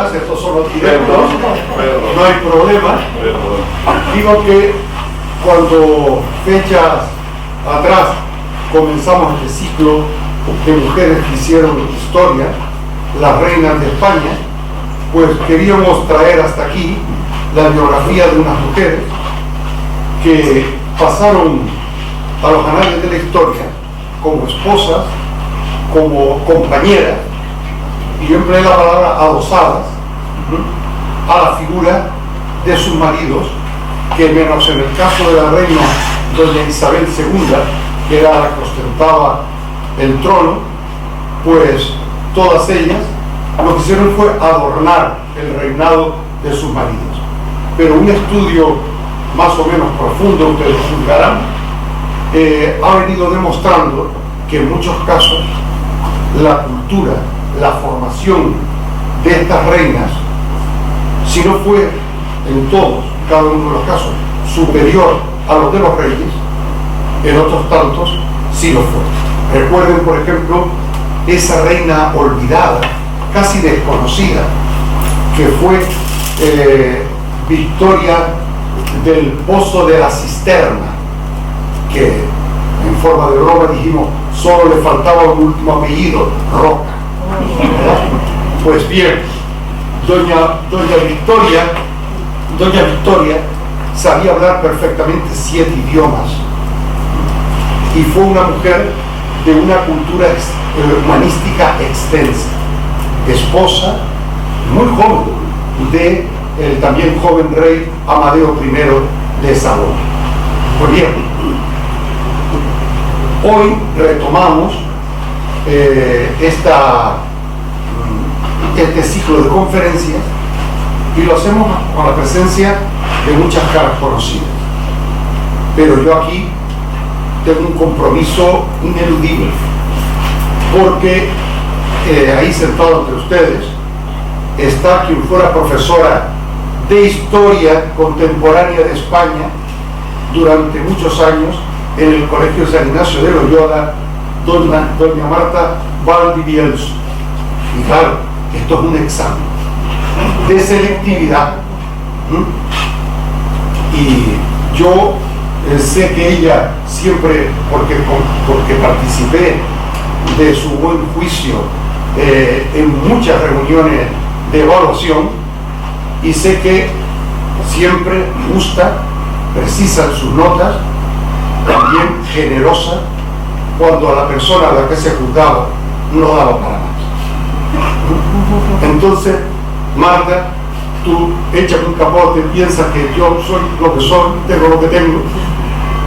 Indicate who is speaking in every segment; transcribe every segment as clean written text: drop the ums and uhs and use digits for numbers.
Speaker 1: Estos son los directos, no hay problema. Digo que cuando fechas atrás comenzamos este ciclo de mujeres que hicieron historia, las reinas de España, pues queríamos traer hasta aquí la biografía de unas mujeres que pasaron a los anales de la historia como esposas, como compañeras, y yo empleé la palabra adosadas a la figura de sus maridos, que menos en el caso de la reina doña Isabel II, que era la que ostentaba el trono, pues todas ellas lo que hicieron fue adornar el reinado de sus maridos. Pero un estudio más o menos profundo, ustedes juzgarán, ha venido demostrando que en muchos casos la cultura, la formación de estas reinas, si no fue en todos, cada uno de los casos, superior a los de los reyes, en otros tantos sí lo fue. Recuerden, por ejemplo, esa reina olvidada, casi desconocida, que fue Victoria del Pozo de la Cisterna, que en forma de broma dijimos solo le faltaba un último apellido, Roca. Pues bien, doña Victoria sabía hablar perfectamente 7 idiomas y fue una mujer de una cultura humanística extensa, esposa muy joven de el también joven rey Amadeo I de Saboya. Pues bien, hoy retomamos este ciclo de conferencias y lo hacemos con la presencia de muchas caras conocidas. Pero yo aquí tengo un compromiso ineludible, porque ahí sentado entre ustedes está quien fuera profesora de historia contemporánea de España durante muchos años en el Colegio San Ignacio de Loyola, doña Marta Valdivielso. Y claro, esto es un examen de selectividad. Y yo sé que ella siempre, porque participé de su buen juicio en muchas reuniones de evaluación, y sé que siempre justa, precisa en sus notas, también generosa cuando a la persona a la que se juzgaba no daba para más. Entonces, Marta, tú échame un capote, piensas que yo soy lo que soy, tengo lo que tengo,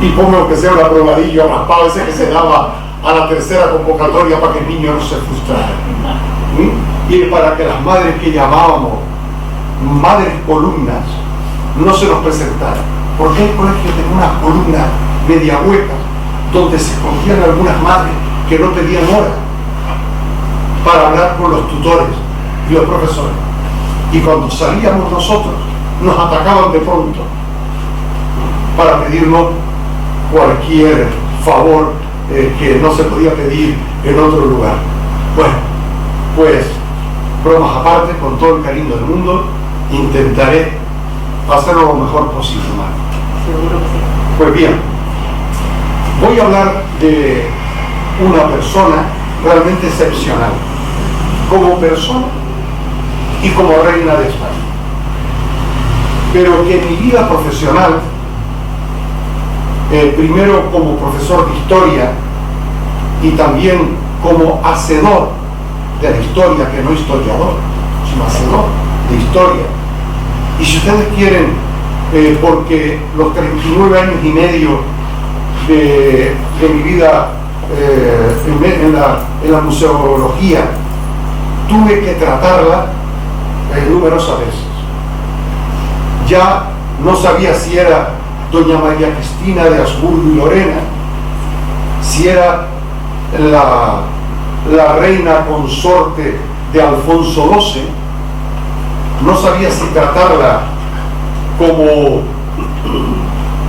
Speaker 1: y ponme lo que sea un aprobadillo raspado ese que se daba a la tercera convocatoria para que el niño no se frustrara. Y para que las madres que llamábamos madres columnas no se nos presentaran, porque el colegio tenía unas columnas media huecas donde se escondían algunas madres que no pedían hora para hablar con los tutores y los profesores, y cuando salíamos nosotros nos atacaban de pronto para pedirnos cualquier favor que no se podía pedir en otro lugar. Bueno, pues bromas aparte, con todo el cariño del mundo, intentaré hacerlo lo mejor posible, Marta.
Speaker 2: Seguro que sí.
Speaker 1: Pues bien, voy a hablar de una persona realmente excepcional, como persona y como reina de España, pero que en mi vida profesional, primero como profesor de historia y también como hacedor de la historia, que no historiador, sino hacedor de historia. Y si ustedes quieren, porque los 39 años y medio de mi vida en la museología, tuve que tratarla numerosas veces. Ya no sabía si era doña María Cristina de Habsburgo y Lorena, si era la reina consorte de Alfonso XII, no sabía si tratarla como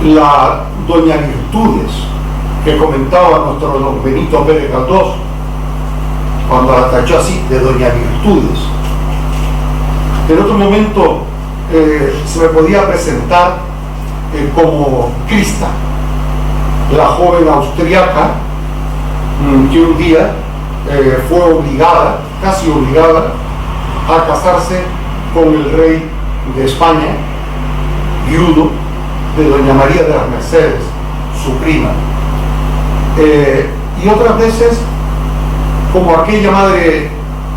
Speaker 1: la doña Virtudes, que comentaba nuestro don Benito Pérez Galdós, cuando la tachó así de doña Virtudes, En otro momento se me podía presentar como Krista, la joven austriaca que un día fue obligada, casi obligada, a casarse con el rey de España, viudo de doña María de las Mercedes, su prima. Y otras veces como aquella madre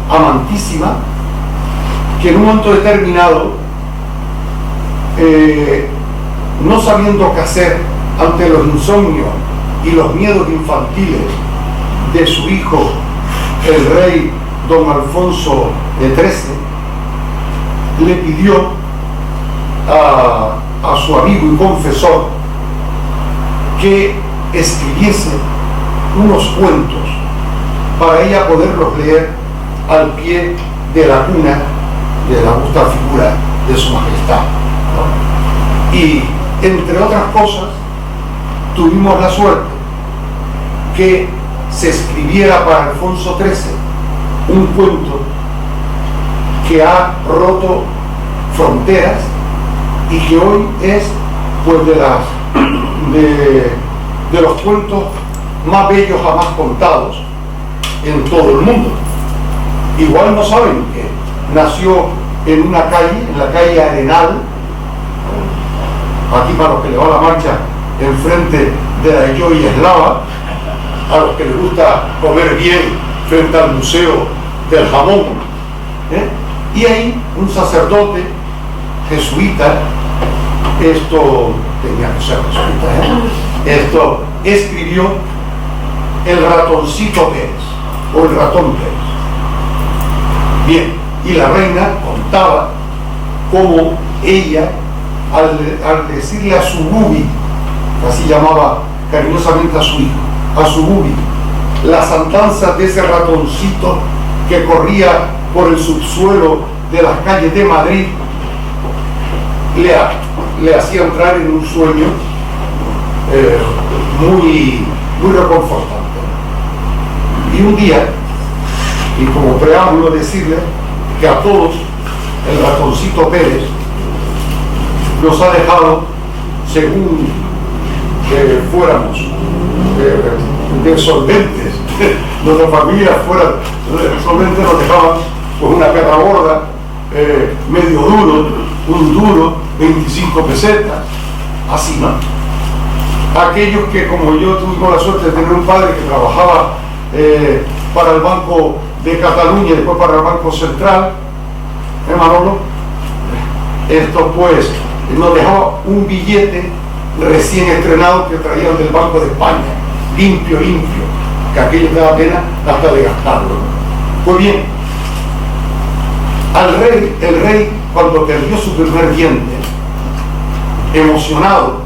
Speaker 1: amantísima que en un momento determinado, no sabiendo qué hacer ante los insomnios y los miedos infantiles de su hijo, el rey don Alfonso XIII, le pidió a su amigo y confesor que escribiese unos cuentos para ella poderlos leer al pie de la cuna de la augusta figura de su majestad, ¿no? Y entre otras cosas tuvimos la suerte que se escribiera para Alfonso XIII un cuento que ha roto fronteras y que hoy es pues de los cuentos más bellos jamás contados en todo el mundo. Igual no saben que nació en una calle, en la calle Arenal, aquí para los que le va la marcha, enfrente de la Joya Eslava, a los que les gusta comer bien frente al Museo del Jamón, y ahí un sacerdote jesuita, esto tenía que ser jesuita, esto escribió El ratoncito Pérez, o el ratón Pérez. Bien, y la reina contaba cómo ella, al decirle a su bubi, así llamaba cariñosamente a su hijo, a su bubi, las andanzas de ese ratoncito que corría por el subsuelo de las calles de Madrid, le hacía entrar en un sueño muy reconfortante. Y un día, y como preámbulo decirle que a todos el ratoncito Pérez nos ha dejado, según que fuéramos de solventes, nuestras familias fueran solventes, nos dejaban pues una perra gorda, medio duro, un duro, 25 pesetas, así, ¿no? Aquellos que, como yo, tuvimos la suerte de tener un padre que trabajaba para el Banco de Cataluña y después para el Banco Central, Manolo, esto pues nos dejaba un billete recién estrenado que traían del Banco de España, limpio, que aquello te da pena hasta de gastarlo. Pues bien, el rey cuando perdió su primer diente, emocionado,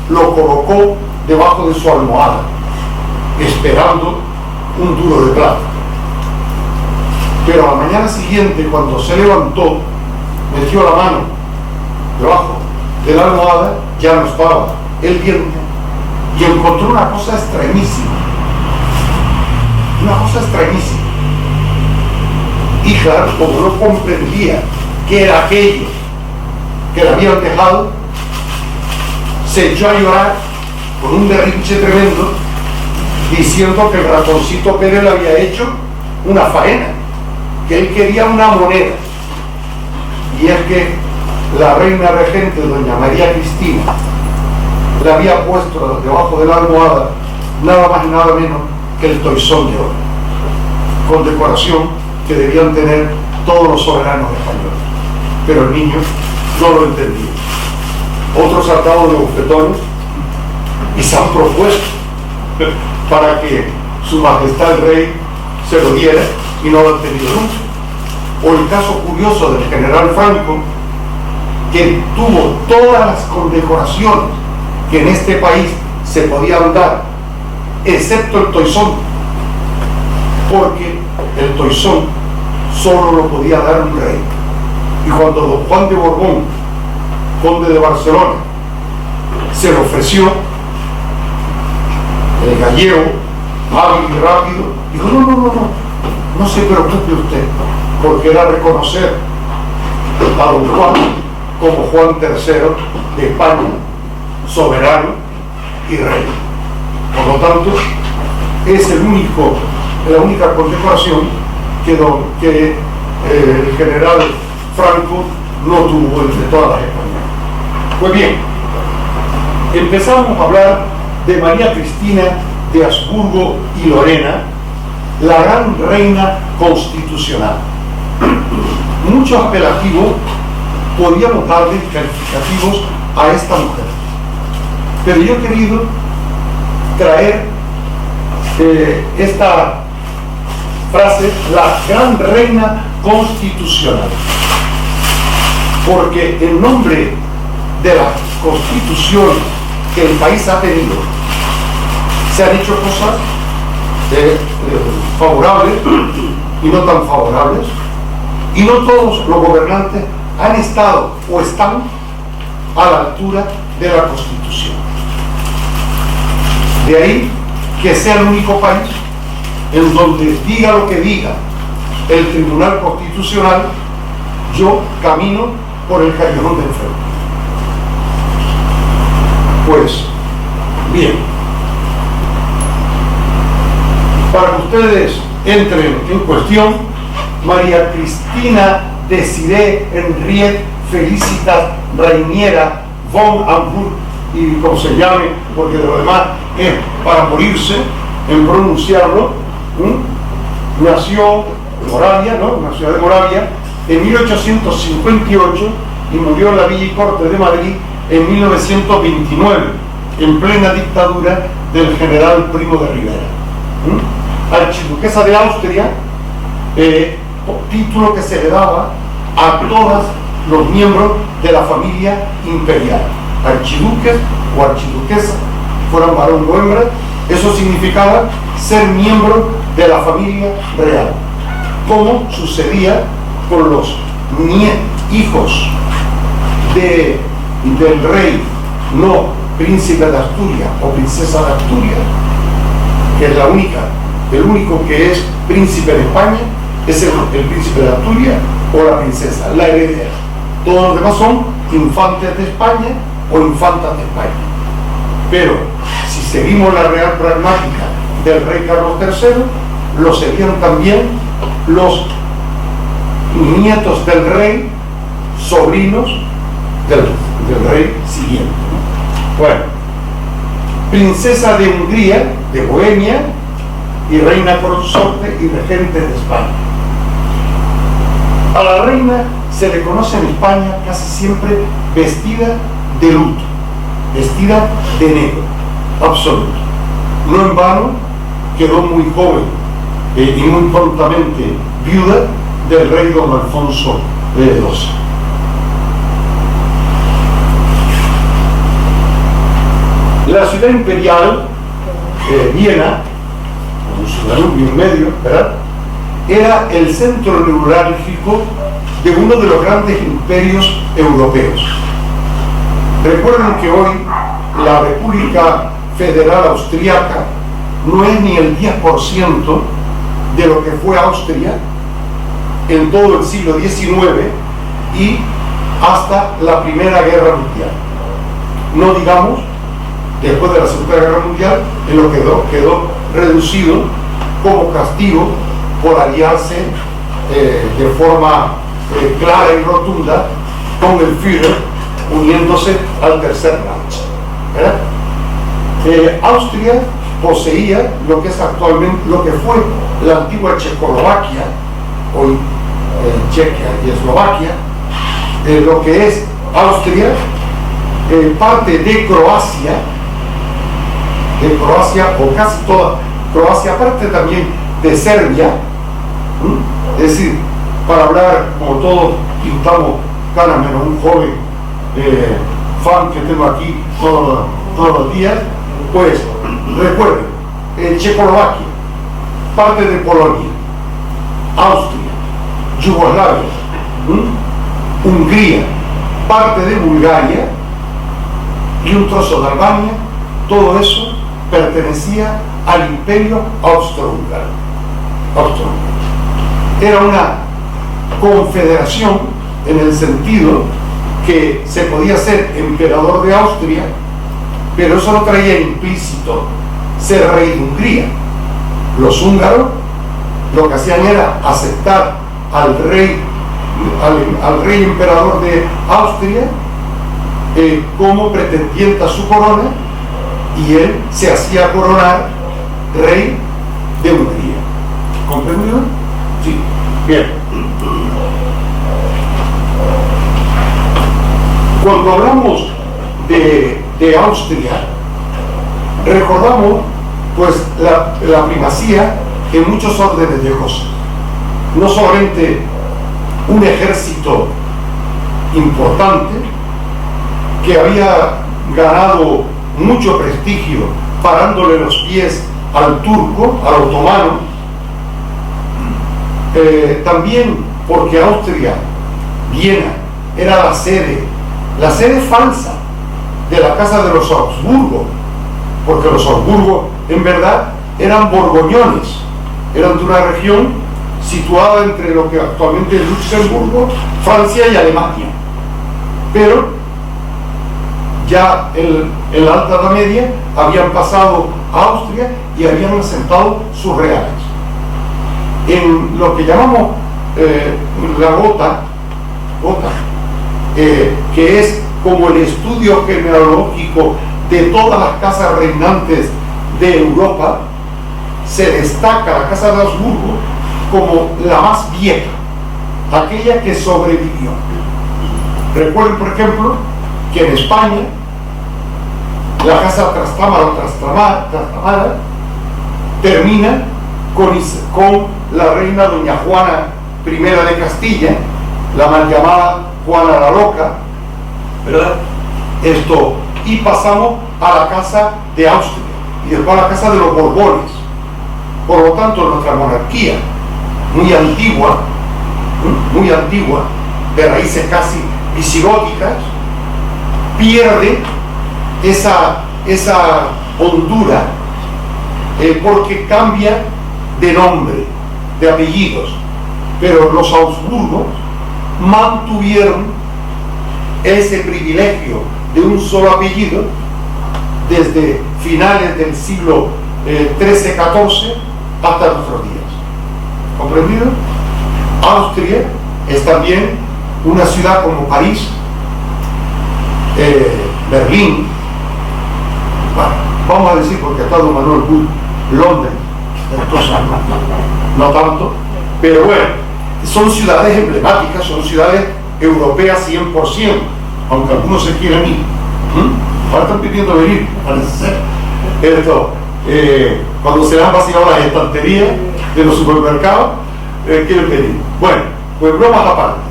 Speaker 1: lo colocó debajo de su almohada, esperando un duro de plata. Pero a la mañana siguiente, cuando se levantó, metió la mano debajo de la almohada, ya no estaba el diente, y encontró una cosa extrañísima. Y claro, como no comprendía qué era aquello que le habían dejado, se echó a llorar con un berrinche tremendo, diciendo que el ratoncito Pérez le había hecho una faena, que él quería una moneda. Y es que la reina regente, doña María Cristina, le había puesto debajo de la almohada nada más y nada menos que el toisón de oro, con decoración que debían tener todos los soberanos españoles. Pero el niño no lo entendía. Otros saltados de bofetones y se han propuesto para que su majestad el rey se lo diera y no lo han tenido nunca. O el caso curioso del general Franco, que tuvo todas las condecoraciones que en este país se podían dar, excepto el toisón, porque el toisón solo lo podía dar un rey. Y cuando don Juan de Borbón, conde de Barcelona, se le ofreció, el gallego, hábil y rápido, dijo: no se preocupe usted, porque era reconocer a don Juan como Juan III de España, soberano y rey. Por lo tanto, es la única condecoración que el general Franco no tuvo entre todas las españolas. Pues bien, empezamos a hablar de María Cristina de Habsburgo y Lorena, la gran reina constitucional. Muchos apelativos podíamos darle calificativos a esta mujer, pero yo he querido traer esta frase, la gran reina constitucional, porque en nombre de la constitución que el país ha tenido, se han hecho cosas favorables y no tan favorables, y no todos los gobernantes han estado o están a la altura de la Constitución. De ahí que sea el único país en donde diga lo que diga el Tribunal Constitucional, yo camino por el callejón del frente. Pues bien, para que ustedes entren en cuestión, María Cristina Desirée Henriette Felicitas Reiniera von Hamburg, y como se llame, porque de lo demás es para morirse en pronunciarlo, nació en Moravia, ¿no? En la ciudad de Moravia, en 1858 y murió en la Villa y Corte de Madrid en 1929, en plena dictadura del general Primo de Rivera. Archiduquesa de Austria, título que se le daba a todos los miembros de la familia imperial, archiduques o archiduquesa, fueran varón o hembra. Eso significaba ser miembro de la familia real, como sucedía con los hijos del rey, no príncipe de Asturias o princesa de Asturias, que es el único que es príncipe de España es el príncipe de Asturias o la princesa, la heredera. Todos los demás son infantes de España o infantas de España. Pero si seguimos la real pragmática del rey Carlos III, lo seguían también los nietos del rey, sobrinos del rey siguiente. Bueno, princesa de Hungría, de Bohemia, y reina consorte y regente de España. A la reina se le conoce en España casi siempre vestida de luto, vestida de negro, absoluto. No en vano quedó muy joven y muy prontamente viuda del rey don Alfonso XII. La ciudad imperial, Viena, con su Danubio en medio, ¿verdad?, era el centro neurálgico de uno de los grandes imperios europeos. Recuerden que hoy la República Federal Austriaca no es ni el 10% de lo que fue Austria en todo el siglo XIX y hasta la Primera Guerra Mundial. No digamos después de la Segunda Guerra Mundial, en lo que quedó reducido como castigo por aliarse de forma clara y rotunda con el Führer, uniéndose al Tercer Reich. Austria poseía lo que es actualmente, lo que fue la antigua Checoslovaquia, hoy Chequia y Eslovaquia, lo que es Austria, parte de Croacia o casi toda Croacia, parte también de Serbia, es decir, para hablar como todos pintamos canas menos un joven fan que tengo aquí todos los días, pues recuerden, Checoslovaquia, parte de Polonia, Austria, Yugoslavia, Hungría, parte de Bulgaria y un trozo de Albania. Todo eso pertenecía al Imperio Austrohúngaro. Era una confederación en el sentido que se podía ser emperador de Austria, pero eso no traía implícito ser rey de Hungría. Los húngaros lo que hacían era aceptar al rey emperador de Austria como pretendiente a su corona, y él se hacía coronar rey de Hungría. ¿Comprendido? Sí. Bien. Cuando hablamos de Austria, recordamos pues la primacía en muchos órdenes de cosas. No solamente un ejército importante que había ganado mucho prestigio parándole los pies al turco, al otomano, también porque Austria, Viena, era la sede falsa de la casa de los Habsburgo, porque los Habsburgo en verdad eran borgoñones, eran de una región situada entre lo que actualmente es Luxemburgo, Francia y Alemania, pero ya en la Alta Edad Media habían pasado a Austria y habían asentado sus reales. En lo que llamamos la Gotha, que es como el estudio genealógico de todas las casas reinantes de Europa, se destaca la casa de Habsburgo como la más vieja, aquella que sobrevivió. Recuerden, por ejemplo, que en España la casa Trastamara termina con la reina doña Juana I de Castilla, la mal llamada Juana la Loca, ¿verdad? Y pasamos a la casa de Austria y después a la casa de los Borbones. Por lo tanto, nuestra monarquía, muy antigua, de raíces casi visigóticas, pierde esa hondura porque cambia de nombre, de apellidos. Pero los Habsburgos mantuvieron ese privilegio de un solo apellido desde finales del siglo XIII-XIV hasta nuestros días. ¿Comprendido? Austria es también una ciudad como París, Berlín, bueno, vamos a decir porque ha estado Manuel Bull, Londres, no tanto, pero bueno, son ciudades emblemáticas, son ciudades europeas 100%, aunque algunos se quieran ir. Ahora están pidiendo venir, parece ser. Cuando se le han vaciado las estanterías de los supermercados, quieren venir. Bueno, pues bromas aparte.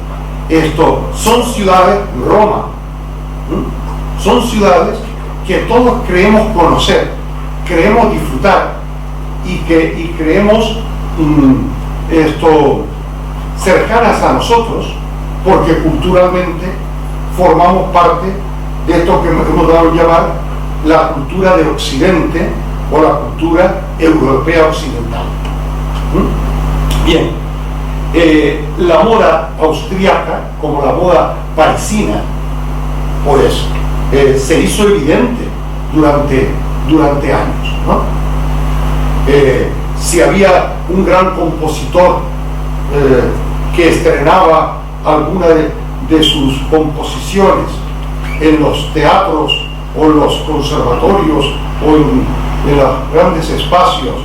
Speaker 1: Son ciudades, Roma, son ciudades que todos creemos conocer, creemos disfrutar y creemos cercanas a nosotros, porque culturalmente formamos parte de esto que hemos dado a llamar la cultura de Occidente o la cultura europea occidental. Bien, la moda austriaca, como la moda parisina, pues se hizo evidente durante años, ¿no? Si había un gran compositor que estrenaba alguna de sus composiciones en los teatros o en los conservatorios o en los grandes espacios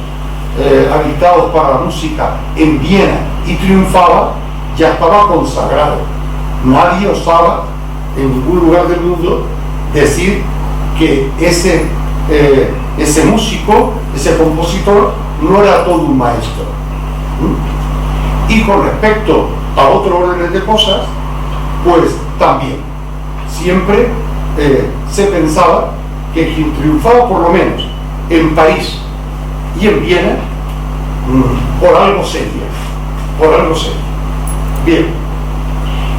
Speaker 1: habitados para la música en Viena y triunfaba, ya estaba consagrado. Nadie osaba en ningún lugar del mundo decir que ese músico, ese compositor, no era todo un maestro. Y con respecto a otro orden de cosas, pues también siempre se pensaba que quien triunfaba por lo menos en París y en Viena, por algo serio. Bien,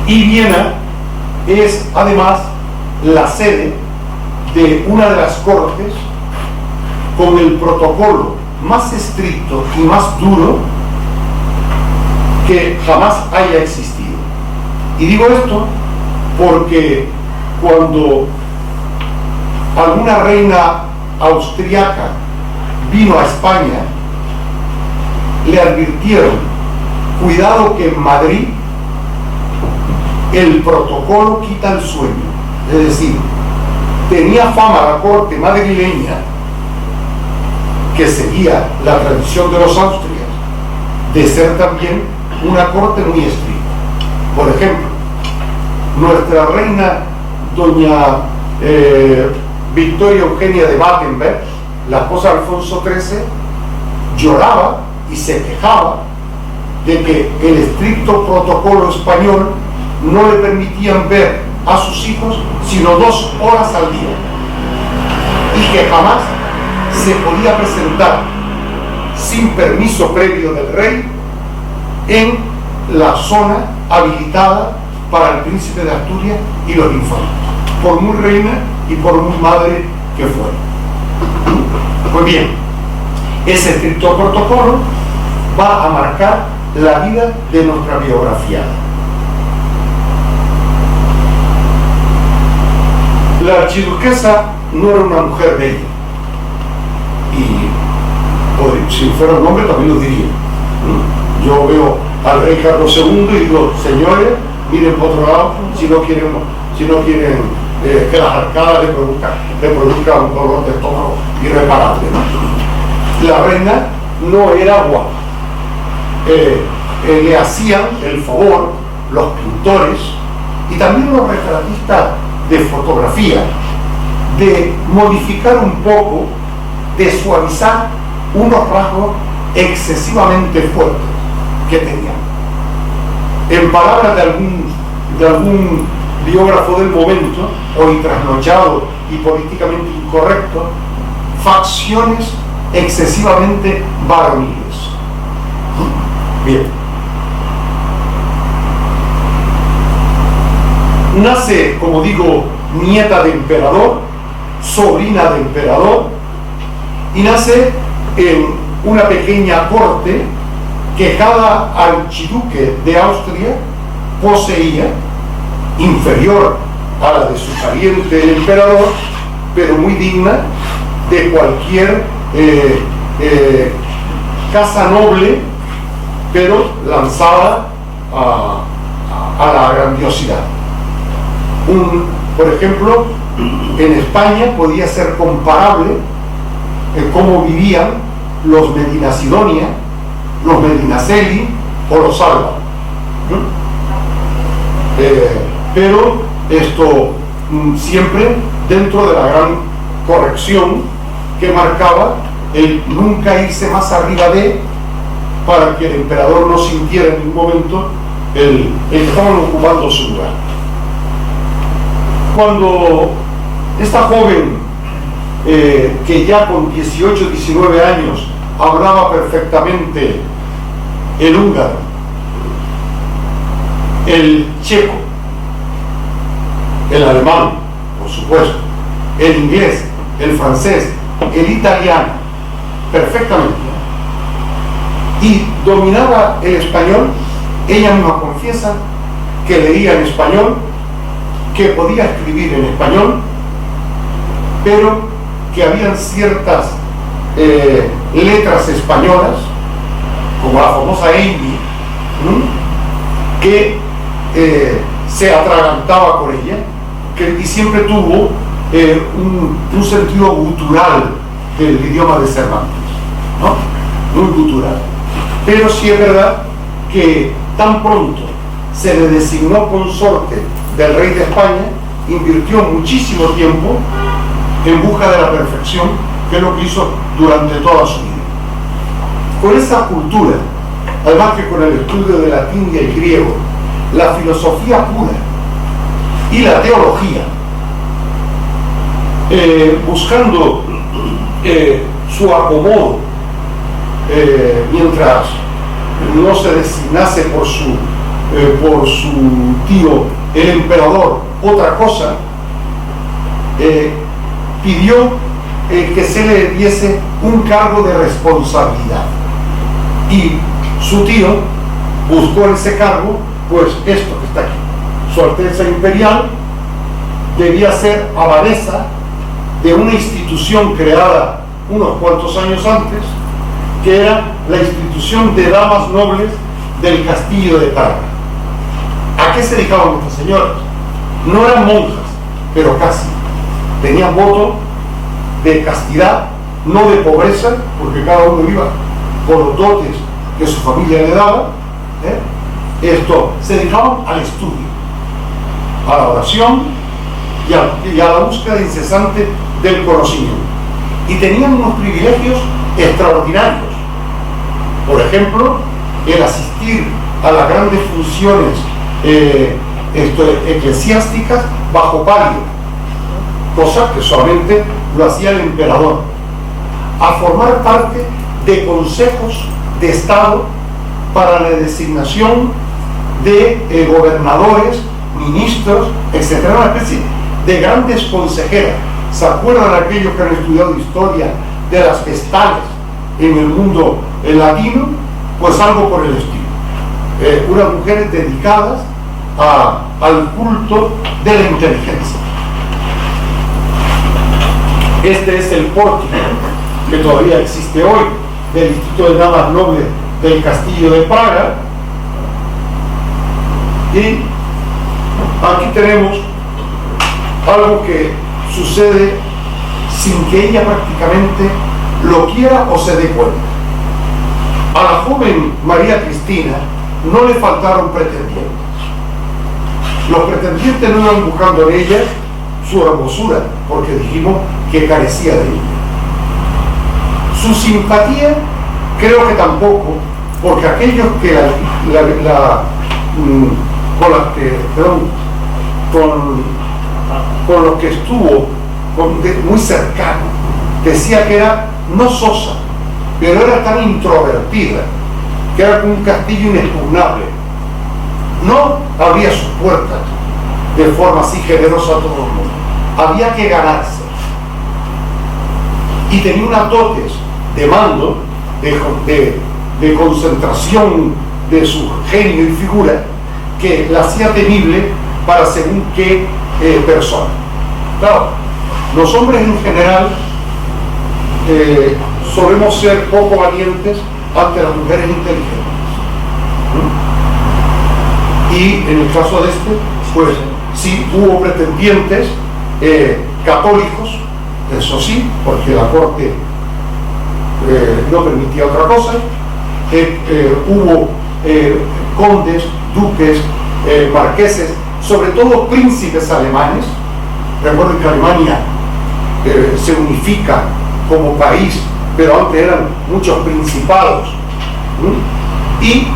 Speaker 1: y Viena es además la sede de una de las cortes con el protocolo más estricto y más duro que jamás haya existido. Y digo esto porque cuando alguna reina austriaca vino a España, le advirtieron: cuidado que en Madrid el protocolo quita el sueño. Es decir, tenía fama la corte madrileña, que seguía la tradición de los Austrias, de ser también una corte muy estricta. Por ejemplo, nuestra reina doña Victoria Eugenia de Battenberg, la esposa de Alfonso XIII, lloraba y se quejaba de que el estricto protocolo español no le permitían ver a sus hijos sino 2 horas al día, y que jamás se podía presentar sin permiso previo del rey en la zona habilitada para el príncipe de Asturias y los infantes, por muy reina y por muy madre que fuera. Pues bien, ese estricto protocolo va a marcar la vida de nuestra biografía. La archiduquesa no era una mujer bella, y si fuera un hombre también lo diría. Yo veo al rey Carlos II y digo: señores, miren por otro lado, si no quieren que las arcadas le produzcan un dolor de estómago irreparable, ¿no? La reina no era guapa. Le hacían el favor los pintores y también los retratistas de fotografía de modificar un poco, de suavizar unos rasgos excesivamente fuertes que tenían. En palabras de algún biógrafo del momento, hoy trasnochado y políticamente incorrecto, facciones excesivamente varoniles. Bien. Nace, como digo, nieta de emperador, sobrina de emperador, y nace en una pequeña corte que cada archiduque de Austria poseía, inferior a la de su pariente el emperador, pero muy digna de cualquier casa noble, pero lanzada a la grandiosidad. Por ejemplo, en España podía ser comparable cómo vivían los Medina Sidonia, los Medinaceli o los Alba. Pero esto siempre dentro de la gran corrección que marcaba el nunca irse más arriba de, para que el emperador no sintiera en ningún momento el que estaban ocupando su lugar. Cuando esta joven, que ya con 18, 19 años hablaba perfectamente el húngaro, el checo, el alemán, por supuesto, el inglés, el francés, el italiano, perfectamente, y dominaba el español, ella misma confiesa que leía en español, que podía escribir en español, pero que habían ciertas letras españolas, como la famosa Amy, que se atragantaba por ella, y siempre tuvo un sentido gutural del idioma de Cervantes, ¿no? Muy gutural. Pero sí es verdad que tan pronto se le designó consorte del rey de España, invirtió muchísimo tiempo en busca de la perfección, que es lo que hizo durante toda su vida. Con esa cultura, además que con el estudio del latín y el griego, la filosofía pura y la teología, buscando su acomodo, mientras no se designase por su tío el emperador otra cosa, pidió que se le diese un cargo de responsabilidad, y su tío buscó en ese cargo pues esto que está aquí, Su Alteza Imperial debía ser abadesa de una institución creada unos cuantos años antes, que era la institución de damas nobles del castillo de Praga. ¿A qué se dedicaban estas señoras? No eran monjas, pero casi. Tenían voto de castidad, no de pobreza, porque cada uno iba por los dotes que su familia le daba. Se dedicaban al estudio, a la oración y a la búsqueda incesante del conocimiento. Y tenían unos privilegios extraordinarios. Por ejemplo, el asistir a las grandes funciones eclesiásticas bajo palio, cosa que solamente lo hacía el emperador. A formar parte de consejos de Estado para la designación de gobernadores, ministros, etc. Una especie de grandes consejeras. ¿Se acuerdan aquellos que han estudiado historia de las vestales en el mundo latino? Pues algo por el estilo. Unas mujeres dedicadas al culto de la inteligencia. Este es el pórtico que todavía existe hoy del Instituto de Damas Nobles del Castillo de Praga. Y aquí tenemos algo que sucede sin que ella prácticamente lo quiera o se dé cuenta. A la joven María Cristina no le faltaron pretendientes. Los pretendientes no iban buscando en ella su hermosura, porque dijimos que carecía de ella. Su simpatía, creo que tampoco, porque aquellos que con los que estuvo muy cercano, decía que era no sosa, pero era tan introvertida que era como un castillo inexpugnable. No abría sus puertas de forma así generosa a todo el mundo. Había que ganarse. Y tenía unas dotes de mando, de concentración de su genio y figura, que la hacía temible para según qué persona. Claro, los hombres en general solemos ser poco valientes ante las mujeres inteligentes. Y en el caso de este, pues sí hubo pretendientes católicos, eso sí, porque la corte no permitía otra cosa. Hubo condes, duques, marqueses, sobre todo príncipes alemanes. Recuerden que Alemania se unifica como país, pero antes eran muchos principados. Y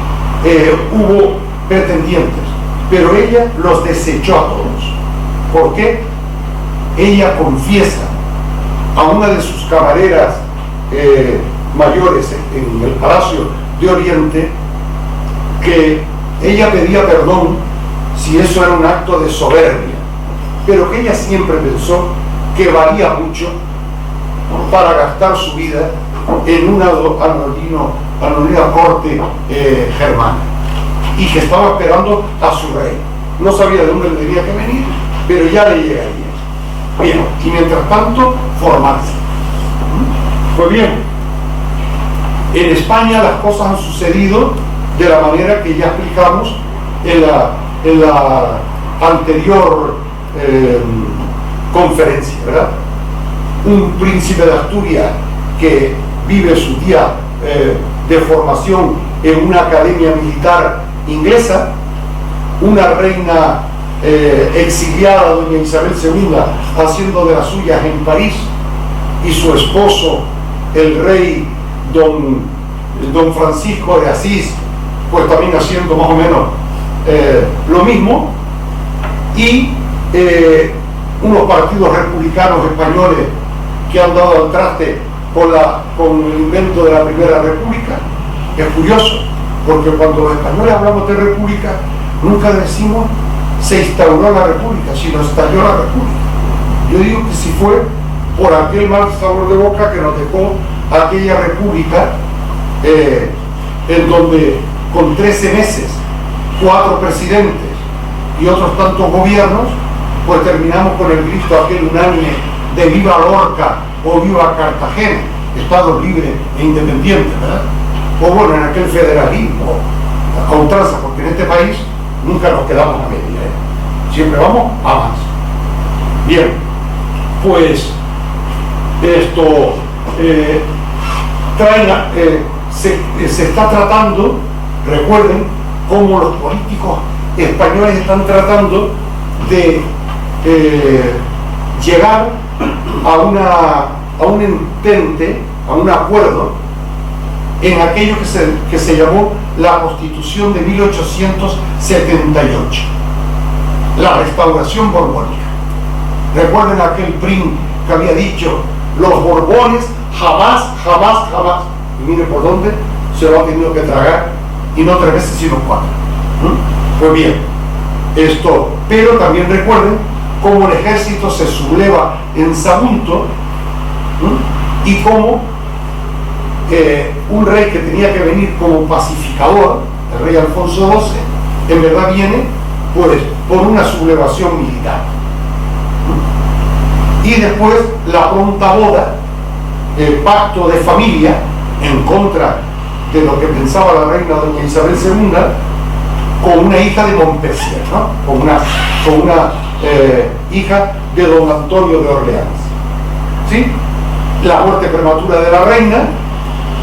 Speaker 1: hubo pretendientes, pero ella los desechó a todos. ¿Por qué? Ella confiesa a una de sus camareras mayores en el Palacio de Oriente que ella pedía perdón si eso era un acto de soberbia, pero que ella siempre pensó que valía mucho para gastar su vida en una anodina corte germana, y que estaba esperando a su rey. No sabía de dónde le tenía que venir, pero ya le llegaría. Bien, y mientras tanto, formarse. Pues bien, en España las cosas han sucedido de la manera que ya explicamos en la anterior conferencia, ¿verdad? Un príncipe de Asturias que vive su día de formación en una academia militar inglesa, una reina exiliada, doña Isabel II, haciendo de las suyas en París, y su esposo, el rey don Francisco de Asís, pues también haciendo más o menos lo mismo, y unos partidos republicanos españoles que han dado al traste con el invento de la Primera República. Es curioso, porque cuando los españoles hablamos de república, nunca decimos se instauró la república, sino estalló la república. Yo digo que si fue por aquel mal sabor de boca que nos dejó aquella república en donde con 13 meses, 4 presidentes y otros tantos gobiernos, pues terminamos con el grito aquel unánime de viva Lorca o viva Cartagena, Estados libres e independientes, ¿verdad? O bueno, en aquel federalismo a ultranza, porque en este país nunca nos quedamos a media, ¿eh? Siempre vamos a más. Bien, pues esto se está tratando, recuerden cómo los políticos españoles están tratando de llegar a un entente, a un acuerdo en aquello que se llamó la Constitución de 1878, la restauración borbónica. Recuerden aquel Prim que había dicho: los Borbones jamás, jamás, jamás. Y miren por dónde se lo ha tenido que tragar, y no 3 veces sino 4. Pues bien, pero también recuerden cómo el ejército se subleva en Sagunto, y cómo un rey que tenía que venir como pacificador, el rey Alfonso XII, en verdad viene pues por una sublevación militar. Y después la pronta boda, el pacto de familia en contra de lo que pensaba la reina doña Isabel II, con una hija de Montpensier, ¿no? con una hija de don Antonio de Orleans. ¿Sí? La muerte prematura de la reina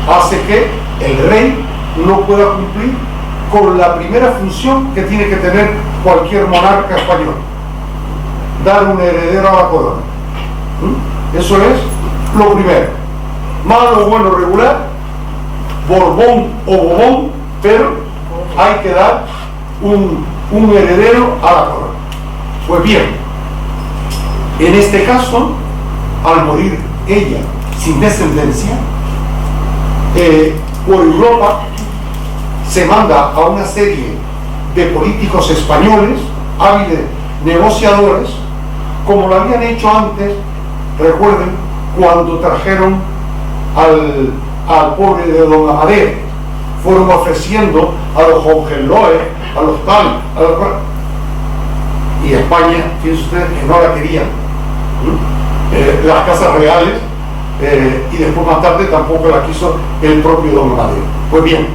Speaker 1: hace que el rey no pueda cumplir con la primera función que tiene que tener cualquier monarca español: dar un heredero a la corona. Eso es lo primero. Malo, bueno, regular, Borbón o Bobón, pero hay que dar un heredero a la corona. Pues bien, en este caso, al morir ella sin descendencia, por Europa se manda a una serie de políticos españoles, hábiles negociadores, como lo habían hecho antes. Recuerden cuando trajeron al pobre de don Amadeo, fueron ofreciendo a los Hohenlohe, a los tal, y España, fíjense ustedes que no la querían, las casas reales, y después más tarde tampoco la quiso el propio don Amadeo. Pues bien,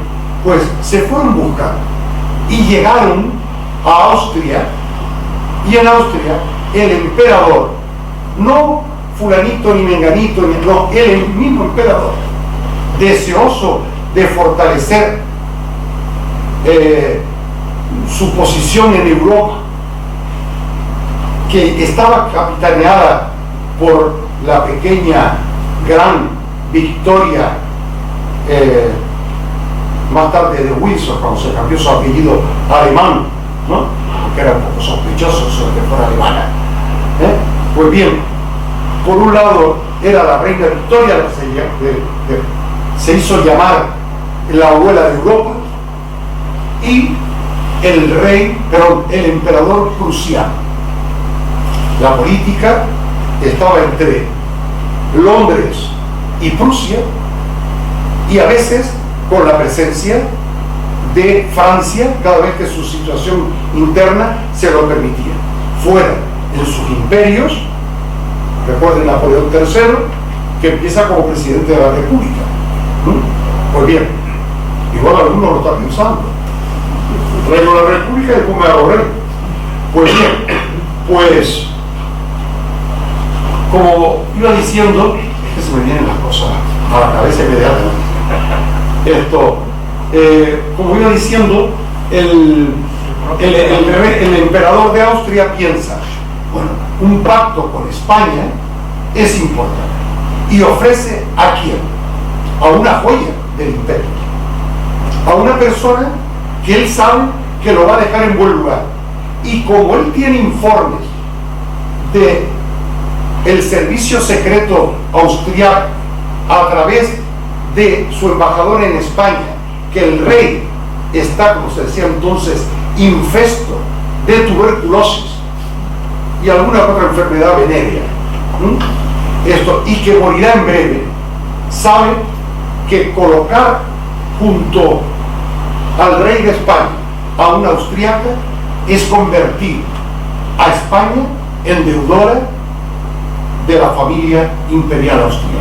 Speaker 1: pues se fueron buscando y llegaron a Austria, y en Austria el emperador, no fulanito ni menganito, no, el mismo emperador, deseoso de fortalecer su posición en Europa, que estaba capitaneada por la pequeña gran Victoria, más tarde de Windsor, cuando se cambió su apellido alemán, ¿no? Porque era un poco sospechoso eso de que fuera alemana. Pues bien, por un lado era la reina Victoria, se hizo llamar la abuela de Europa, y el emperador prusiano. La política estaba entre Londres y Prusia, y a veces con la presencia de Francia cada vez que su situación interna se lo permitía. Fuera en sus imperios, recuerden Napoleón III, que empieza como presidente de la República. Pues bien, igual algunos lo están pensando: reino de la República y después me hago rey. Pues bien, pues como iba diciendo, es que se me vienen las cosas a la cabeza inmediatamente. Como iba diciendo, el emperador de Austria piensa: bueno, un pacto con España es importante, y ofrece ¿a quién? A una joya del imperio, a una persona que él sabe que lo va a dejar en buen lugar, y como él tiene informes de el servicio secreto austriaco a través de su embajador en España, que el rey está, como se decía entonces, infesto de tuberculosis y alguna otra enfermedad venérea, y que morirá en breve, sabe que colocar junto al rey de España a una austriaca es convertir a España en deudora de la familia imperial austríaca.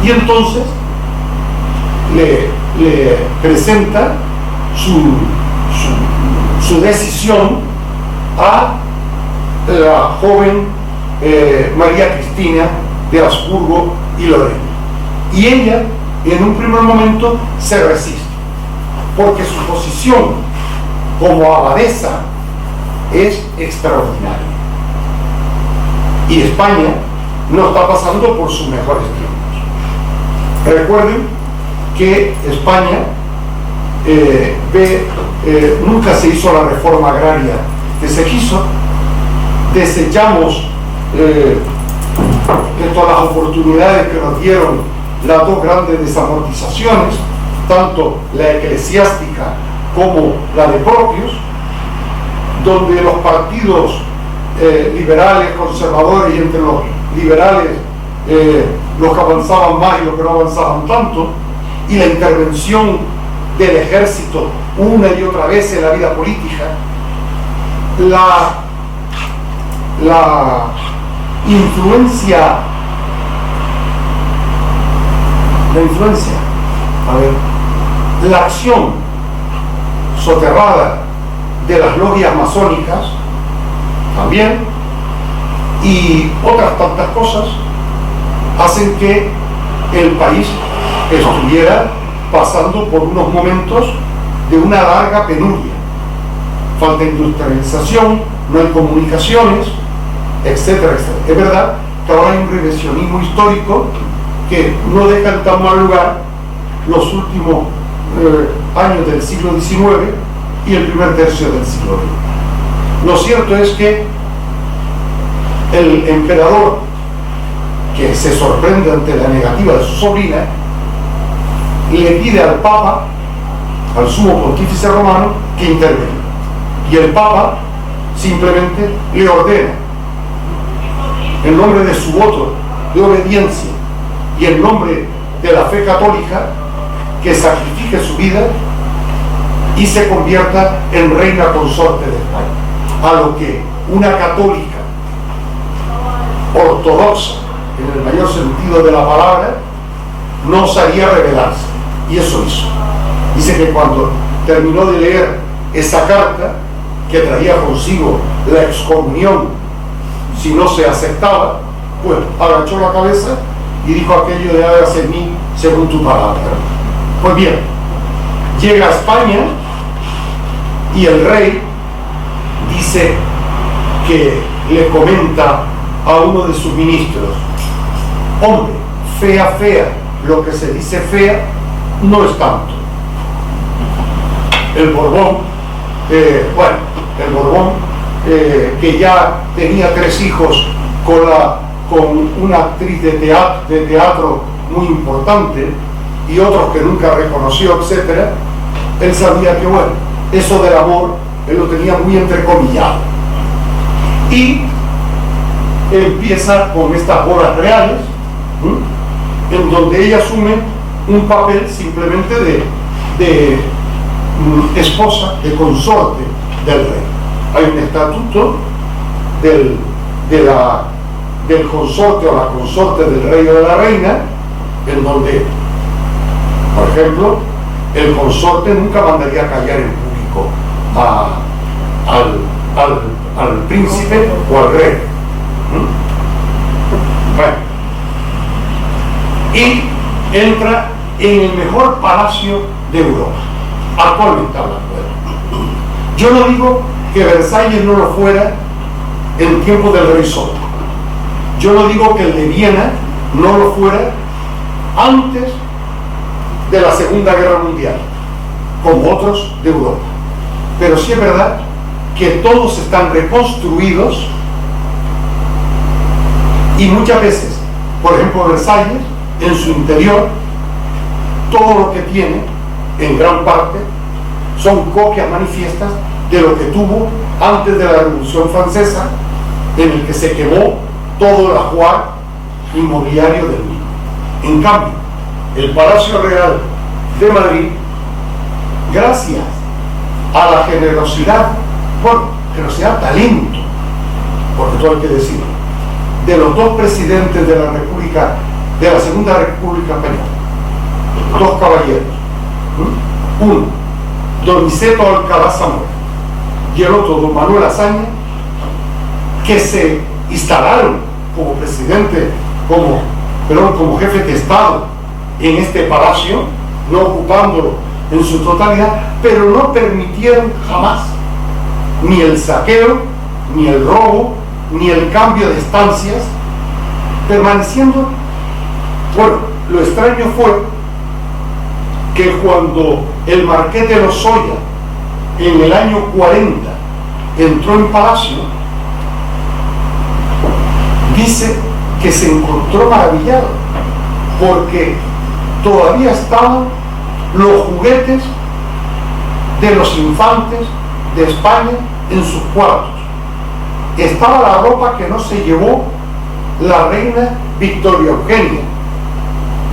Speaker 1: Y entonces le presenta su decisión a la joven María Cristina de Habsburgo y Lorena. Y ella, en un primer momento, se resiste, porque su posición como abadesa es extraordinaria. Y España no está pasando por sus mejores tiempos. Recuerden que España nunca se hizo la reforma agraria que se quiso. Desechamos todas las oportunidades que nos dieron las dos grandes desamortizaciones, tanto la eclesiástica como la de propios, donde los partidos liberales, conservadores, y entre los liberales los que avanzaban más y los que no avanzaban tanto, y la intervención del ejército una y otra vez en la vida política, la influencia, la acción soterrada de las logias masónicas también, y otras tantas cosas, hacen que el país estuviera pasando por unos momentos de una larga penuria. Falta industrialización, no hay comunicaciones, etcétera, etcétera. Es verdad que ahora hay un revisionismo histórico que no deja en tan mal lugar los últimos años del siglo XIX y el primer tercio del siglo XX. Lo cierto es que el emperador, que se sorprende ante la negativa de su sobrina, le pide al Papa, al sumo pontífice romano, que intervenga. Y el Papa simplemente le ordena, en nombre de su voto de obediencia y en nombre de la fe católica, que sacrifique su vida y se convierta en reina consorte de España. A lo que una católica ortodoxa, en el mayor sentido de la palabra, no osaría rebelarse. Y eso hizo. Dice que cuando terminó de leer esa carta, que traía consigo la excomunión si no se aceptaba, pues agachó la cabeza y dijo aquello de hágase en mí según tu palabra. Pues bien, llega a España y el rey dice que le comenta a uno de sus ministros: hombre, fea, lo que se dice fea no es tanto. El Borbón, que ya tenía 3 hijos con una actriz de teatro muy importante y otros que nunca reconoció, etcétera, él sabía que, bueno, eso del amor él lo tenía muy entrecomillado. Y empieza con estas bodas reales, en donde ella asume un papel simplemente de esposa, de consorte del rey. Hay un estatuto del consorte o la consorte del rey o de la reina, en donde, por ejemplo, el consorte nunca mandaría callar en público al príncipe o al rey. Bueno, y entra en el mejor palacio de Europa, actualmente hablando. Yo no digo que Versalles no lo fuera en tiempo del rey Sol. Yo no digo que el de Viena no lo fuera antes de la Segunda Guerra Mundial, como otros de Europa. Pero sí es verdad que todos están reconstruidos y muchas veces, por ejemplo, Versalles, en su interior, todo lo que tiene, en gran parte, son copias manifiestas de lo que tuvo antes de la Revolución Francesa, en el que se quemó todo el ajuar inmobiliario del mismo. En cambio, el Palacio Real de Madrid, gracias a la generosidad bueno, que no sea talento, porque todo hay que decirlo, de los dos presidentes de la República, de la Segunda República Española, dos caballeros, uno, don Niceto Alcalá Zamora, y el otro, don Manuel Azaña, que se instalaron como presidente, como jefe de Estado en este palacio, no ocupándolo en su totalidad, pero no permitieron jamás ni el saqueo, ni el robo, ni el cambio de estancias, permaneciendo. Bueno, lo extraño fue que cuando el marqués de Lozoya en el año 40 entró en palacio, dice que se encontró maravillado porque todavía estaban los juguetes de los infantes de España en sus cuartos. Estaba la ropa que no se llevó la reina Victoria Eugenia,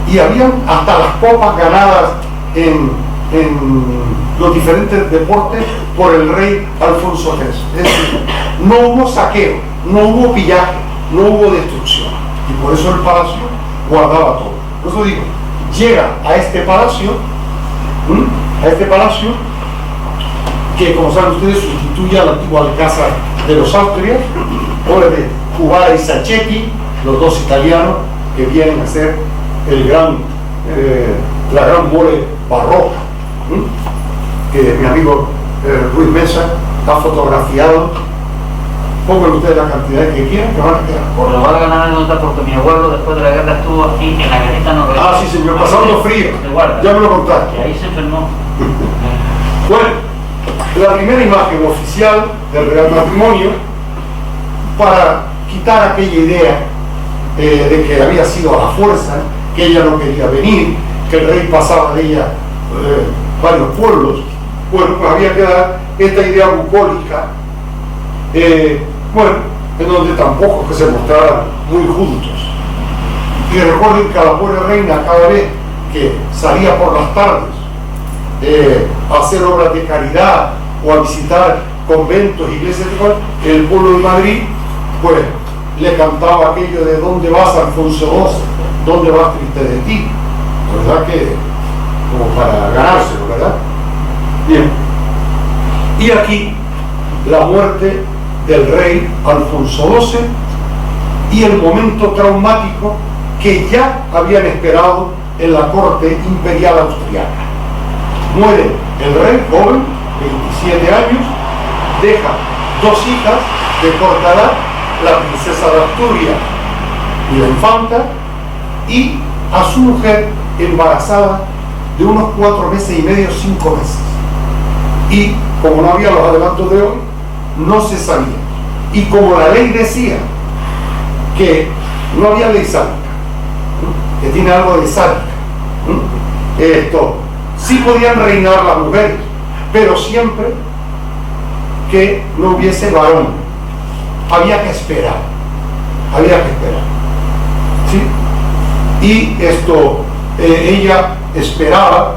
Speaker 1: y habían hasta las copas ganadas en los diferentes deportes por el rey Alfonso X. Es decir, no hubo saqueo, no hubo pillaje, no hubo destrucción, y por eso el palacio guardaba todo. Por eso digo, llega a este palacio, que, como saben ustedes, sustituye a la antigua Alcázar de los Austrias, obra de Cubara y Sacchetti, los dos italianos que vienen a ser la gran mole barroca, que mi amigo Ruiz Mesa ha fotografiado. Pongan ustedes la cantidad que quieran, que van a quedar.
Speaker 2: Por lo valga la anécdota, porque mi abuelo después de la guerra estuvo aquí en la guerrita no.
Speaker 1: Ah, sí, señor, pasando frío. Ya me lo contaste.
Speaker 2: Y ahí se enfermó.
Speaker 1: Bueno, la primera imagen oficial del Real Matrimonio, para quitar aquella idea de que había sido a la fuerza, que ella no quería venir, que el rey pasaba de ella varios pueblos. Bueno, pues había que dar esta idea bucólica, bueno, en donde tampoco que se mostraran muy juntos. Y recuerden que a la pobre reina, cada vez que salía por las tardes a hacer obras de caridad o a visitar conventos, iglesias, el pueblo de Madrid, pues le cantaba aquello de ¿dónde vas, Alfonso XII? ¿Dónde vas, triste de ti? ¿Verdad que? Como para ganárselo, ¿verdad? Bien. Y aquí la muerte del rey Alfonso XII y el momento traumático que ya habían esperado en la corte imperial austriaca. Muere el rey joven, 27 años, deja dos hijas de corta edad, la princesa de Asturias y la infanta, y a su mujer embarazada de unos 4 meses y medio, 5 meses. Y como no había los adelantos de hoy, no se sabía. Y como la ley decía que no había ley sádica, que tiene algo de sádica, sí podían reinar las mujeres, pero siempre que no hubiese varón. Había que esperar, ¿sí? Y ella esperaba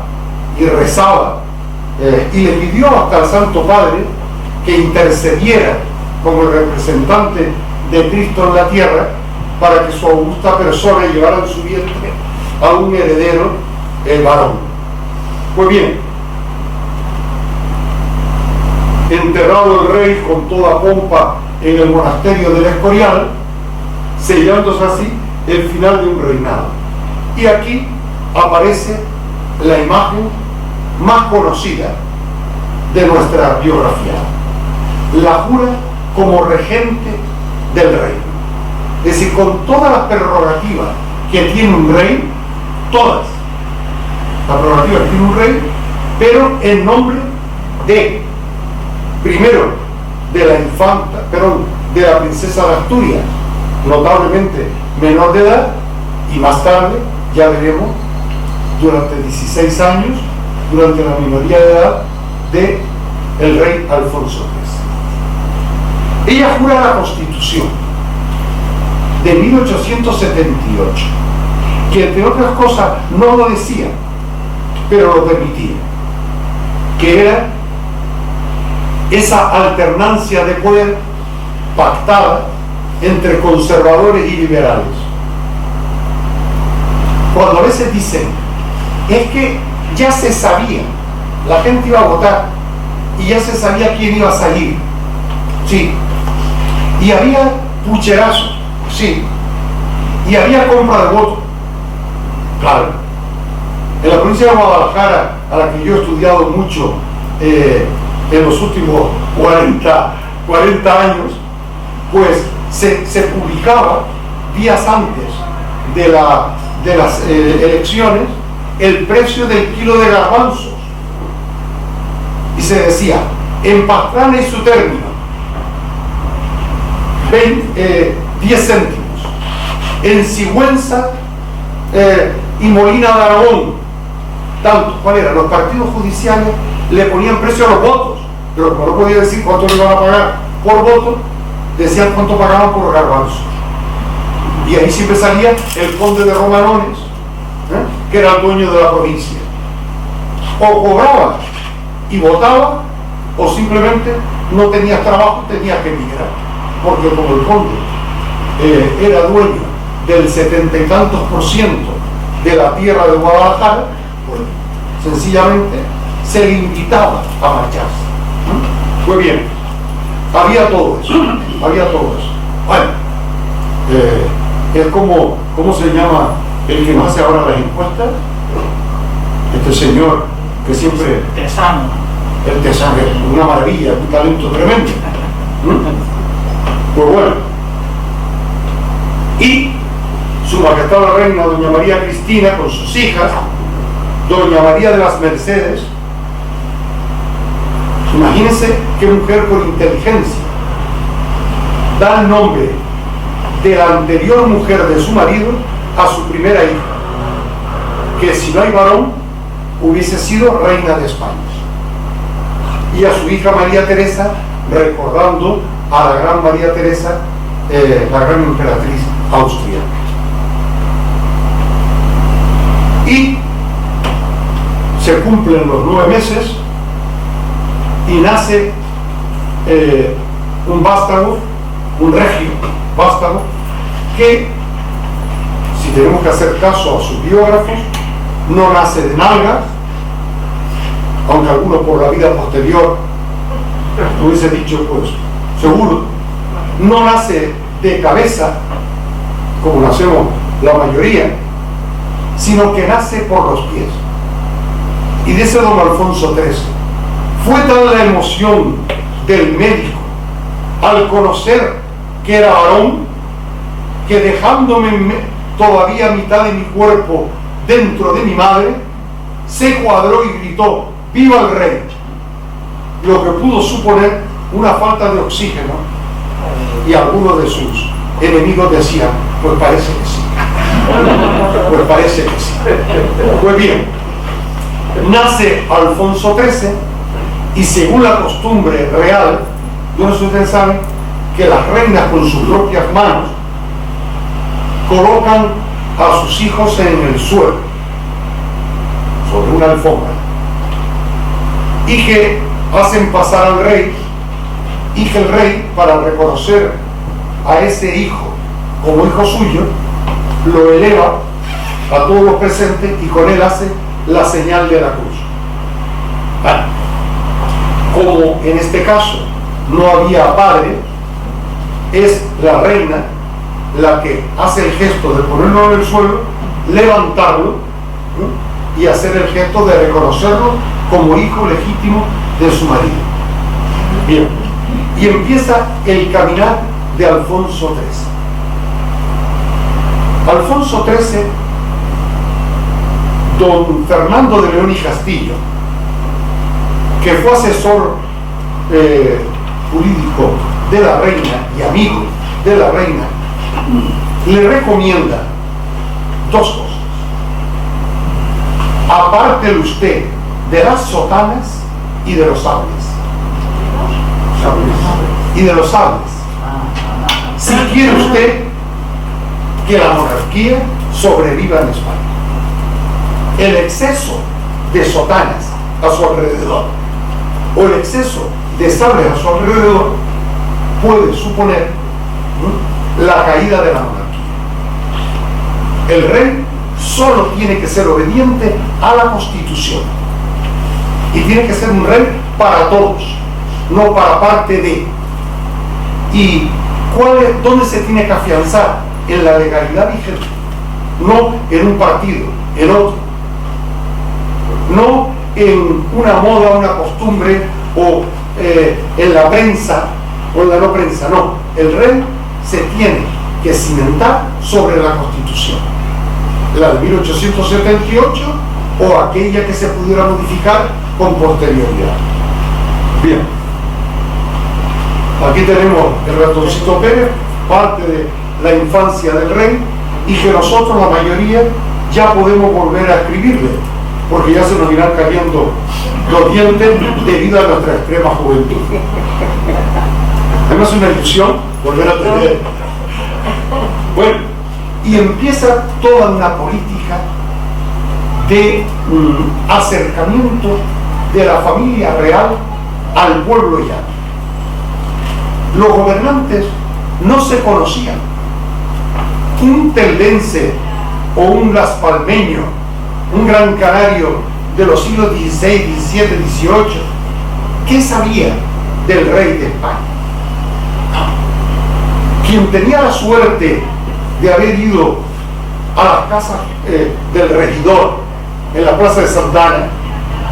Speaker 1: y rezaba, y le pidió hasta al Santo Padre que intercediera como el representante de Cristo en la tierra para que su augusta persona llevara en su vientre a un heredero varón. Pues bien, enterrado el rey con toda pompa en el monasterio del Escorial, sellándose así el final de un reinado. Y aquí aparece la imagen más conocida de nuestra biografía. La jura como regente del reino. Es decir, con todas las prerrogativas que tiene un rey, todas las prerrogativas que tiene un rey, pero en nombre de, primero, de la infanta, de la princesa de Asturias, notablemente menor de edad, y más tarde, ya veremos, durante 16 años, durante la minoría de edad de el rey Alfonso III. Ella jura la Constitución de 1878, que entre otras cosas no lo decía, pero lo permitía, que era esa alternancia de poder pactada entre conservadores y liberales. Cuando a veces dicen, es que ya se sabía, la gente iba a votar y ya se sabía quién iba a salir, sí, y había pucherazo, sí, y había compra de votos, claro. En la provincia de Guadalajara, a la que yo he estudiado mucho en los últimos 40 años, pues se publicaba días antes de las elecciones el precio del kilo de garbanzos y se decía: en Pastrana y su término 10 céntimos, en Sigüenza y Molina de Aragón tanto. ¿Cuál era? Los partidos judiciales le ponían precio a los votos, pero como no podía decir cuánto le iban a pagar por voto, decían cuánto pagaban por garbanzos. Y ahí siempre salía el conde de Romanones, que era el dueño de la provincia. O cobraba y votaba, o simplemente no tenías trabajo, tenías que emigrar. Porque como el conde era dueño del 70 y tantos % de la tierra de Guadalajara, pues sencillamente se le invitaba a marcharse. Pues bien, había todo eso. Bueno, es como, ¿cómo se llama el que nos hace ahora las encuestas? Este señor que siempre...
Speaker 2: Tesano.
Speaker 1: El Tesano, es una maravilla, un talento tremendo. Pues bueno. Y su majestad la reina, doña María Cristina, con sus hijas, doña María de las Mercedes. Imagínense qué mujer con inteligencia da el nombre de la anterior mujer de su marido a su primera hija, que si no hay varón hubiese sido reina de España, y a su hija María Teresa, recordando a la gran María Teresa, la gran emperatriz austríaca. Y se cumplen los 9 meses y nace un vástago, un regio vástago, que, si tenemos que hacer caso a sus biógrafos, no nace de nalgas, aunque algunos por la vida posterior hubiese dicho, pues seguro, no nace de cabeza, como nacemos la mayoría, sino que nace por los pies. Y dice don Alfonso XIII: fue tal la emoción del médico al conocer que era varón, que dejándome todavía mitad de mi cuerpo dentro de mi madre, se cuadró y gritó: ¡viva el rey! Lo que pudo suponer una falta de oxígeno, y algunos de sus enemigos decían: pues parece que sí. Pues parece que sí. Pues bien, nace Alfonso XIII, y según la costumbre real, yo no sé si ustedes saben que las reinas con sus propias manos colocan a sus hijos en el suelo, sobre una alfombra, y que hacen pasar al rey, y que el rey, para reconocer a ese hijo como hijo suyo, lo eleva a todos los presentes y con él hace la señal de la cruz. Como en este caso no había padre, es la reina la que hace el gesto de ponerlo en el suelo, levantarlo, ¿no?, y hacer el gesto de reconocerlo como hijo legítimo de su marido. Bien, y empieza el caminar de Alfonso XIII. Alfonso XIII, don Fernando de León y Castillo, que fue asesor jurídico de la reina y amigo de la reina, le recomienda dos cosas: apártele usted de las sotanas y de los sables. Y de los sables. Si quiere usted que la monarquía sobreviva en España. El exceso de sotanas a su alrededor, o el exceso de sables a su alrededor puede suponer la caída de la monarquía. El rey solo tiene que ser obediente a la Constitución y tiene que ser un rey para todos, no para parte de. ¿Y dónde se tiene que afianzar? En la legalidad vigente, no en un partido, en otro, no en una moda, una costumbre o en la prensa o en la no prensa. No, el rey se tiene que cimentar sobre la Constitución, la de 1878 o aquella que se pudiera modificar con posterioridad. Bien, aquí tenemos el ratoncito Pérez, parte de la infancia del rey, y que nosotros, la mayoría, ya podemos volver a escribirle, porque ya se nos irán cayendo los dientes debido a nuestra extrema juventud. Además es una ilusión volver a tener. Bueno, y empieza toda una política de acercamiento de la familia real al pueblo llano. Los gobernantes no se conocían. Un teldense o un laspalmeño, un gran canario de los siglos XVI, XVII, XVIII, ¿qué sabía del rey de España? Quien tenía la suerte de haber ido a las casas del regidor en la plaza de Santa Ana,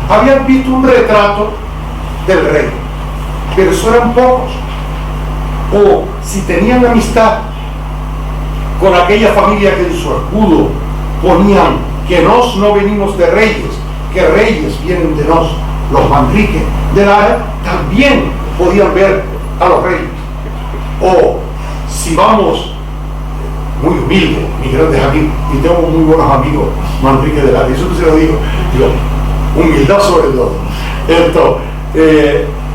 Speaker 1: habían visto un retrato del rey, pero eso eran pocos. O si tenían amistad con aquella familia que en su escudo ponían que nos no venimos de reyes, que reyes vienen de nos, los Manrique de Lara, también podían ver a los reyes. O si vamos, muy humilde, mis grandes amigos, y tengo muy buenos amigos Manrique de Lara, y eso que se lo digo, humildad sobre todo.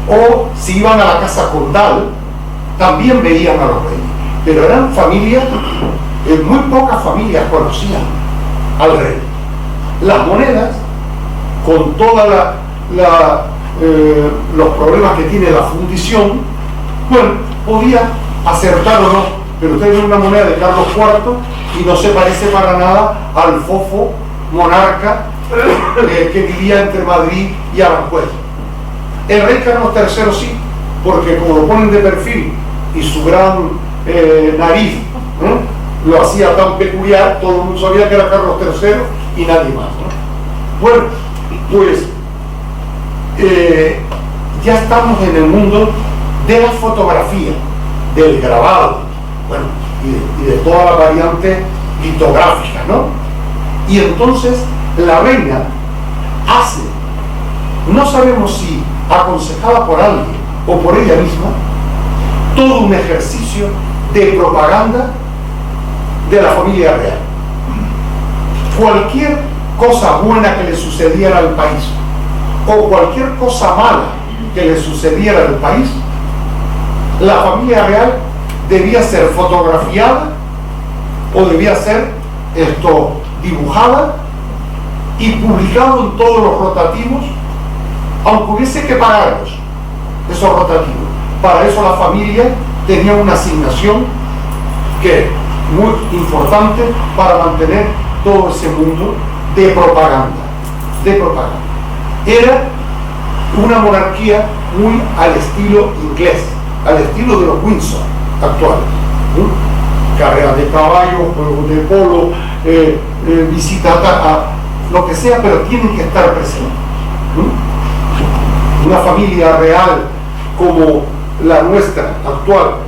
Speaker 1: O si iban a la casa condal, también veían a los reyes, pero eran familias, muy pocas familias conocían al rey. Las monedas, con todos los problemas que tiene la fundición, bueno, podía acertar o no, pero usted ve una moneda de Carlos IV y no se parece para nada al fofo monarca que vivía entre Madrid y Aranjuez. El rey Carlos III sí, porque como lo ponen de perfil y su gran nariz lo hacía tan peculiar, todo el mundo sabía que era Carlos III y nadie más, ¿no? Bueno, pues ya estamos en el mundo de la fotografía, del grabado, bueno, y de toda la variante litográfica, ¿no? Y entonces la reina hace, no sabemos si aconsejada por alguien o por ella misma, todo un ejercicio de propaganda de la familia real. Cualquier cosa buena que le sucediera al país o cualquier cosa mala que le sucediera al país, la familia real debía ser fotografiada o debía ser dibujada y publicado en todos los rotativos, aunque hubiese que pagarlos esos rotativos. Para eso la familia tenía una asignación que es muy importante para mantener todo ese mundo de propaganda. Era una monarquía muy al estilo inglés, al estilo de los Windsor actuales. Carreras de caballo, juegos de polo, visitas a lo que sea, pero tienen que estar presentes. Una familia real como la nuestra actual,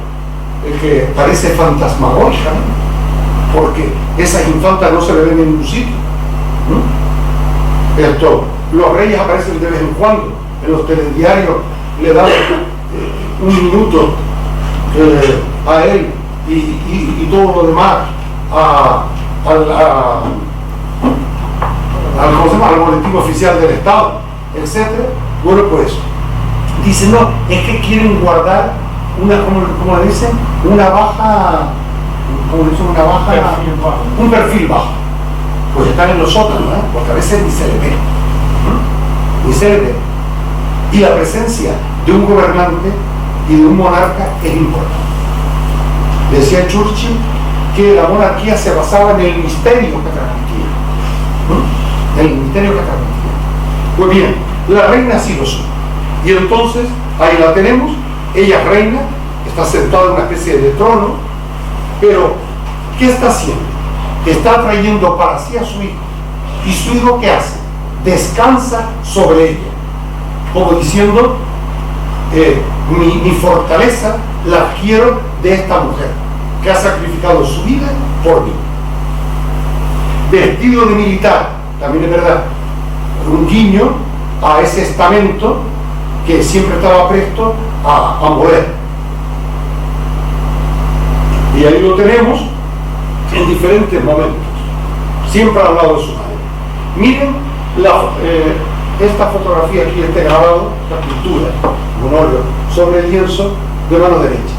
Speaker 1: que parece fantasmagórica, ¿no? Porque esas infantas no se le ven en ningún sitio. Los reyes aparecen de vez en cuando en los telediarios, le dan un minuto a él y todo lo demás al boletín oficial del Estado, etc. Bueno, pues dicen, no, es que quieren guardar como le dicen, un perfil bajo. Pues están en los sótanos, ¿eh? Porque a veces ni se le ve. Y la presencia de un gobernante y de un monarca es importante. Decía Churchill que la monarquía se basaba en el misterio que transmitía. ¿No? El misterio que transmitía. Pues bien, la reina sí lo supo. Y entonces, ahí la tenemos, ella es reina, está sentada en una especie de trono, pero ¿qué está haciendo? Está trayendo para sí a su hijo. ¿Y su hijo qué hace? Descansa sobre ella, como diciendo, mi fortaleza la adquiero de esta mujer que ha sacrificado su vida por mí. Vestido de militar, también es verdad, un guiño a ese estamento que siempre estaba presto a morir. Y ahí lo tenemos en diferentes momentos, siempre al lado de su madre. Miren esta fotografía aquí, este grabado, esta pintura, un óleo sobre el lienzo de mano derecha.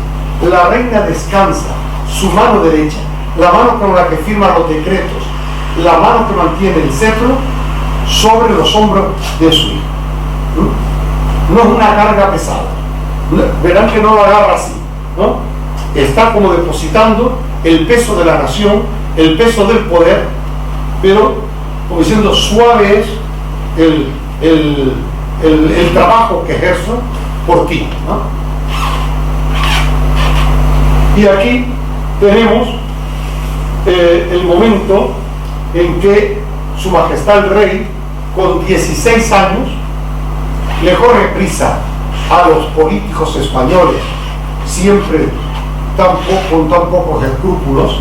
Speaker 1: La reina descansa su mano derecha, la mano con la que firma los decretos, la mano que mantiene el cetro sobre los hombros de su hijo. No es una carga pesada. Verán que no lo agarra así, ¿no? Está como depositando el peso de la nación, el peso del poder, pero como diciendo, suave es el trabajo que ejerzo por ti, ¿no? Y aquí tenemos el momento en que Su Majestad el Rey, con 16 años, le corre prisa a los políticos españoles, siempre con tan pocos escrúpulos,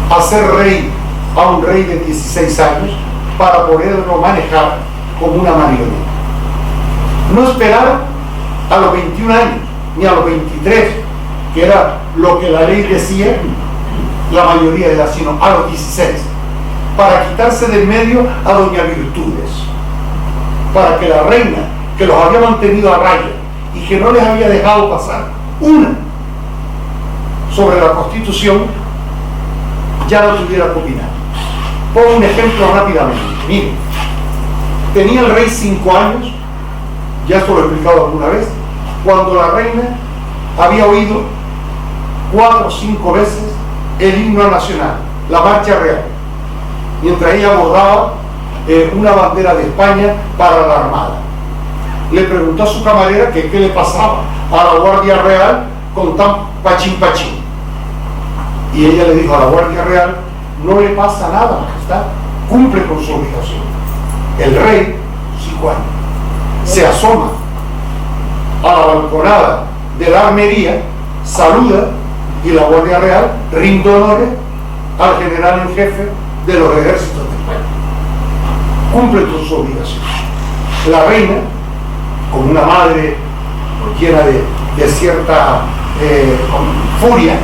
Speaker 1: a ser rey a un rey de 16 años para poderlo manejar como una marioneta. No esperaron a los 21 años, ni a los 23, que era lo que la ley decía, la mayoría de edad, sino a los 16, para quitarse del medio a doña Virtudes, para que la reina, que los había mantenido a raya y que no les había dejado pasar una sobre la Constitución, ya no tuviera que opinar. Pongo un ejemplo rápidamente. Miren, tenía el rey 5 años, ya esto lo he explicado alguna vez, cuando la reina había oído 4 o 5 veces el himno nacional, la marcha real, mientras ella bordaba una bandera de España para la armada. Le preguntó a su camarera que qué le pasaba a la Guardia Real con tan pachín pachín. Y ella le dijo: a la Guardia Real no le pasa nada, majestad, cumple con su obligación. El rey, 5 años, se asoma a la balconada de la armería, saluda, y la Guardia Real rinde honores al general en jefe de los ejércitos de España. Cumple con su obligación. La reina, como una madre llena de cierta furia,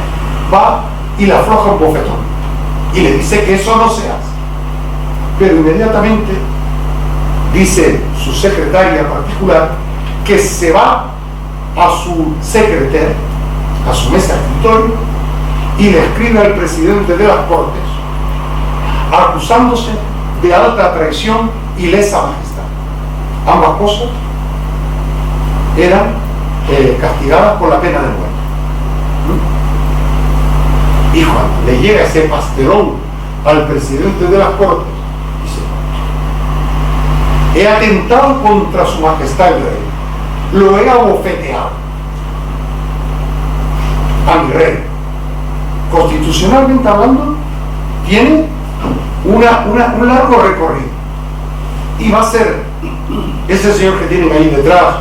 Speaker 1: va y le afloja un bofetón y le dice que eso no se hace. Pero inmediatamente dice su secretaria particular que se va a su secretaria, a su mesa de escritorio, y le escribe al presidente de las Cortes acusándose de alta traición y lesa majestad. Ambas cosas eran castigadas por la pena de muerte. Y cuando le llega ese pastelón al presidente de las Cortes, dice: he atentado contra su majestad el rey, lo he abofeteado a mi rey. Constitucionalmente hablando, tiene un largo recorrido, y va a ser ese señor que tienen ahí detrás,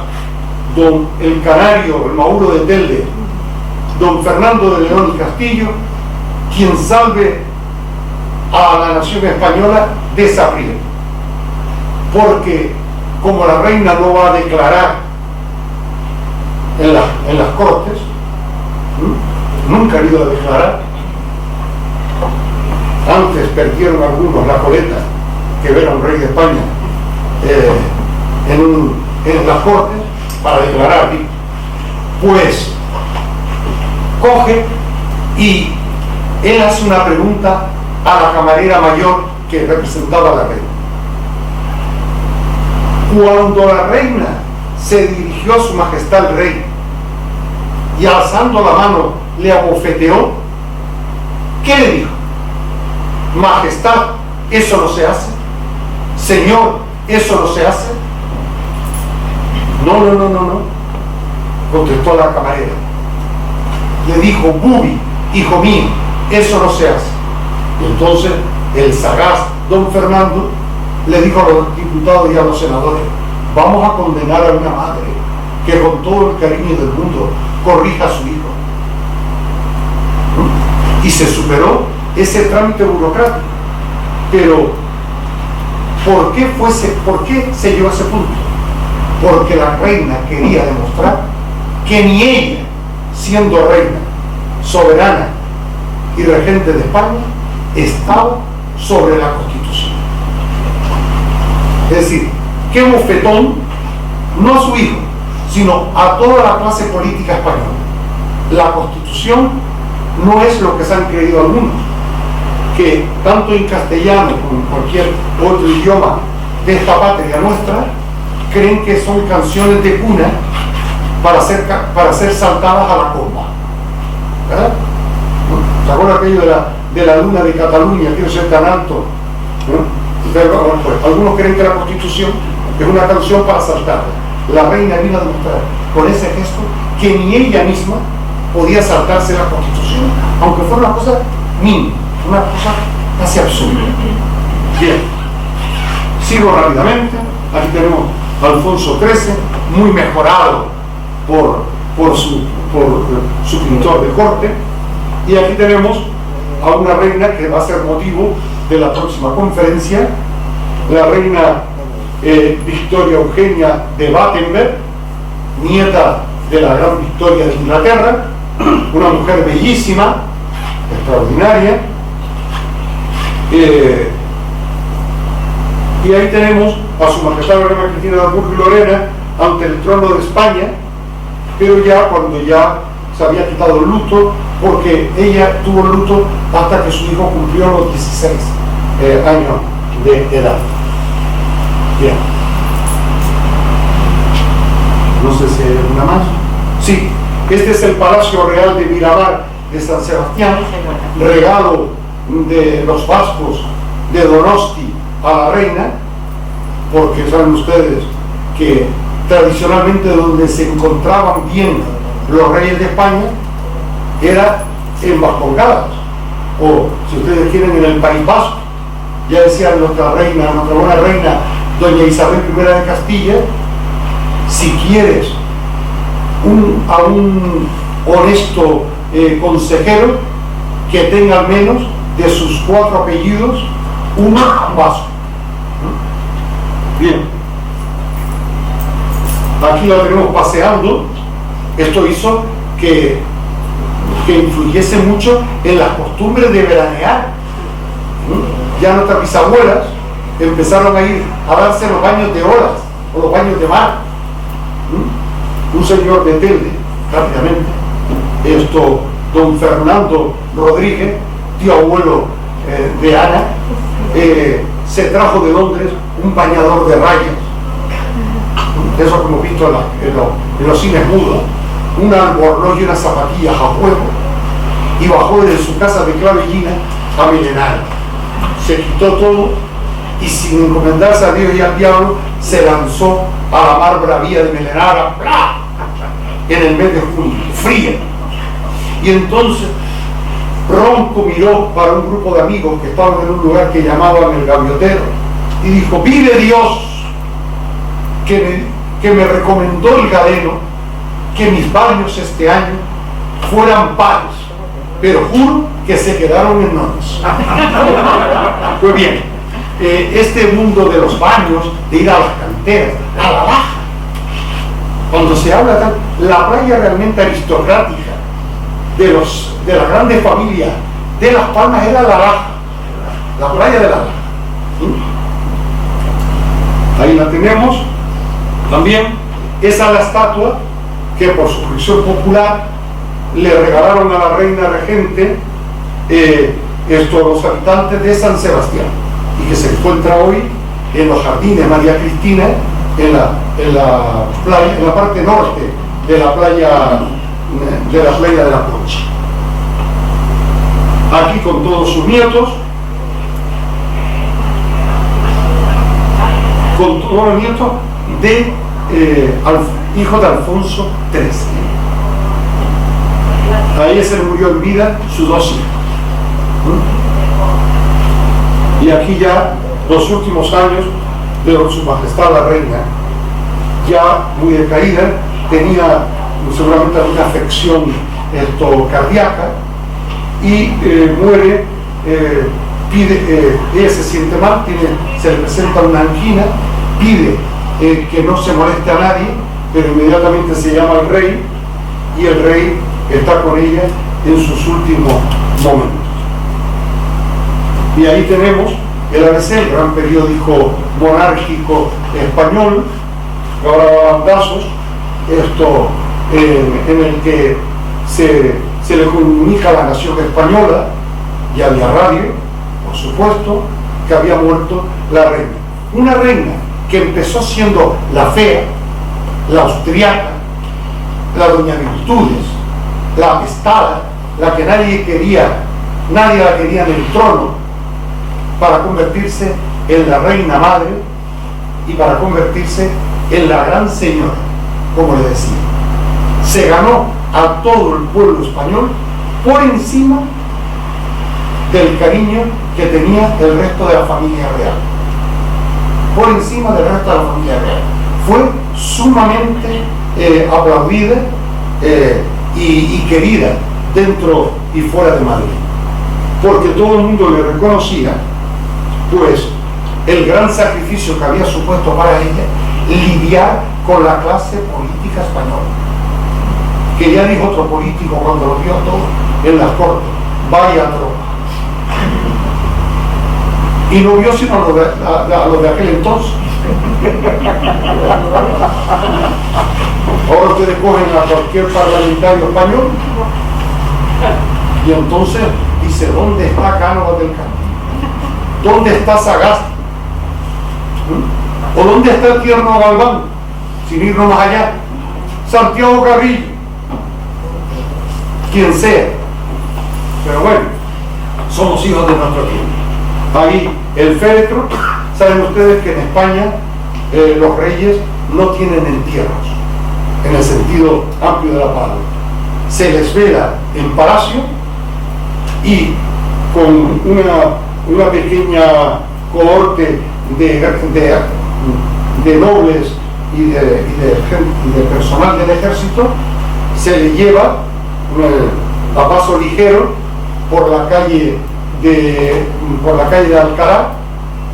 Speaker 1: don el Canario, el Mauro de Telde, don Fernando de León y Castillo, quien salve a la nación española de esa aprieto. Porque como la reina no va a declarar en las Cortes, nunca ha ido a declarar. Antes perdieron algunos la coleta que ver a un rey de España en las Cortes para declarar. Pues coge y él hace una pregunta a la camarera mayor que representaba a la reina. Cuando la reina se dirigió dirigió a su majestad el rey y alzando la mano le abofeteó, ¿qué le dijo? Majestad, eso no se hace. Señor, eso no se hace. No, contestó la camarera. Le dijo, Bubi, hijo mío, eso no se hace. Y entonces el sagaz don Fernando le dijo a los diputados y a los senadores, vamos a condenar a una madre que con todo el cariño del mundo corrija a su hijo. Y se superó ese trámite burocrático. Pero ¿por qué se llegó a ese punto? Porque la reina quería demostrar que ni ella, siendo reina, soberana y regente de España, estaba sobre la Constitución. Es decir, qué bofetón, no a su hijo, sino a toda la clase política española. La Constitución no es lo que se han creído algunos, que tanto en castellano como en cualquier otro idioma de esta patria nuestra, creen que son canciones de cuna para ser saltadas a la comba. ¿Verdad? ¿Se acuerdan aquello de la luna de Cataluña, quiero ser tan alto? Pues, algunos creen que la Constitución es una canción para saltarla. La reina vino a demostrar con ese gesto que ni ella misma podía saltarse la Constitución, aunque fuera una cosa mínima, una cosa casi absurda. Bien, sigo rápidamente. Aquí tenemos a Alfonso XIII, muy mejorado por su pintor de corte, y aquí tenemos a una reina que va a ser motivo de la próxima conferencia, la reina Victoria Eugenia de Battenberg, nieta de la gran Victoria de Inglaterra, una mujer bellísima, extraordinaria. Y ahí tenemos a su majestad la reina Cristina de Habsburgo y Lorena ante el trono de España, pero ya cuando ya se había quitado el luto, porque ella tuvo el luto hasta que su hijo cumplió los 16 años de edad. Bien. No sé si hay alguna más. Sí, este es el Palacio Real de Miramar de San Sebastián, regalo de los vascos de Donosti a la reina, porque saben ustedes que tradicionalmente donde se encontraban bien los reyes de España era en Vascongadas, o si ustedes quieren en el País Vasco. Ya decía nuestra buena reina doña Isabel I de Castilla, si quieres a un honesto consejero que tenga al menos de sus 4 apellidos uno vasco. Bien, aquí la tenemos paseando. Esto hizo que influyese mucho en las costumbres de veranear. Ya nuestras bisabuelas empezaron a ir a darse los baños de olas o los baños de mar. Un señor de Telde, rápidamente, don Fernando Rodríguez, tío abuelo de Ana, se trajo de Londres un bañador de rayas, de esos que hemos visto en los cines mudos, un albornoz y unas zapatillas a juego, y bajó desde su casa de Clavellina a Milenar. Se quitó todo y sin encomendarse a Dios y al diablo se lanzó a la mar bravía de Milenar en el mes de junio, fría. Y entonces Ronco miró para un grupo de amigos que estaban en un lugar que llamaban el Gaviotero y dijo: vive Dios que me recomendó el galeno que mis baños este año fueran pares, pero juro que se quedaron en nones. Pues bien, este mundo de los baños, de ir a las canteras, a la baja, cuando se habla la playa realmente aristocrática de la grande familia de Las Palmas era la Laja, la playa de la Laja. Ahí la tenemos. También esa es la estatua que por suscripción popular le regalaron a la reina regente los habitantes de San Sebastián, y que se encuentra hoy en los jardines María Cristina en la parte norte de la playa de la Concha. Aquí con todos sus nietos, con todos los nietos de hijo de Alfonso XIII. A ella se le murió en vida sus 2 hijos. Y aquí ya los últimos años de su majestad la reina, ya muy decaída, tenía seguramente una afección cardíaca y muere, ella se siente mal, se le presenta una angina, pide que no se moleste a nadie, pero inmediatamente se llama al rey y el rey está con ella en sus últimos momentos. Y ahí tenemos el ABC, el gran periódico monárquico español, que ahora va a bandazos, en el que se le comunica a la nación española y a la radio, por supuesto, que había muerto la reina. Una reina que empezó siendo la fea, la austriaca, la doña Virtudes, la apestada, la que nadie la quería en el trono, para convertirse en la reina madre y para convertirse en la gran señora, como le decía. Se ganó a todo el pueblo español por encima del cariño que tenía el resto de la familia real. Por encima del resto de la familia real. Fue sumamente aplaudida y querida dentro y fuera de Madrid, porque todo el mundo le reconocía pues el gran sacrificio que había supuesto para ella lidiar con la clase política española, que ya dijo otro político cuando lo vio todo en las cortes: vaya tropa. Y no vio sino a los de aquel entonces. Ahora ustedes cogen a cualquier parlamentario español y entonces dice: ¿dónde está Cánovas del Campo? ¿Dónde está Sagasti? ¿O dónde está el tierno Galván? Sin irnos más allá, Santiago Carrillo, quien sea. Pero bueno, somos hijos de nuestro tiempo. Ahí el féretro. Saben ustedes que en España los reyes no tienen entierros en el sentido amplio de la palabra. Se les vela en palacio y con una pequeña cohorte de nobles y de personal del ejército. Se le lleva a paso ligero por la calle de Alcalá,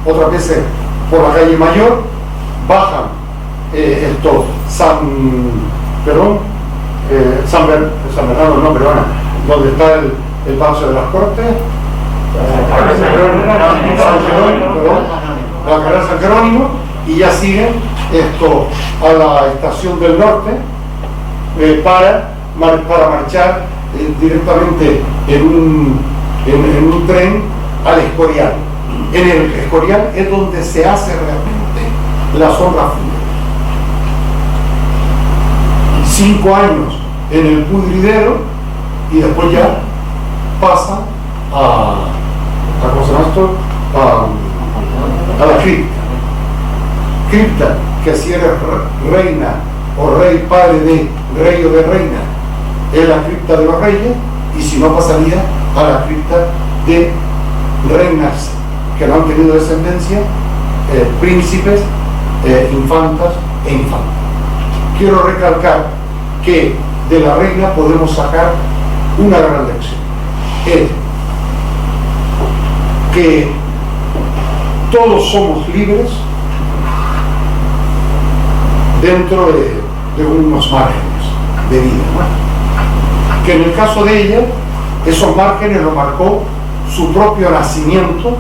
Speaker 1: otras veces por la calle Mayor, bajan San Bernardo, no, perdona, donde está el Palacio de las Cortes, la carrera San Jerónimo, y ya siguen a la estación del norte para marchar directamente en un tren al Escorial. En el Escorial es donde se hace realmente la sombra fúnebre. 5 años en el pudridero y después ya pasa ¿cómo se llama esto? A la cripta. Cripta, que si eres reina o rey, padre de rey o de reina, es la cripta de los reyes, y si no pasaría a la cripta de reinas que no han tenido descendencia, príncipes, infantas e infantes. Quiero recalcar que de la reina podemos sacar una gran lección: es que todos somos libres dentro de unos márgenes de vida, ¿no? Que en el caso de ella, esos márgenes lo marcó su propio nacimiento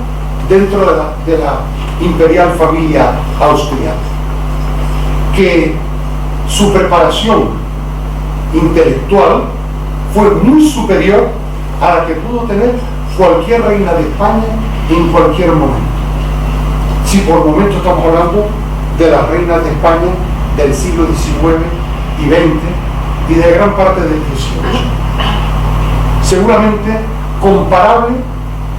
Speaker 1: dentro de la imperial familia austriaca, que su preparación intelectual fue muy superior a la que pudo tener cualquier reina de España en cualquier momento. Si por momento estamos hablando de las reinas de España del siglo XIX y XX y de gran parte del XVIII. Seguramente comparable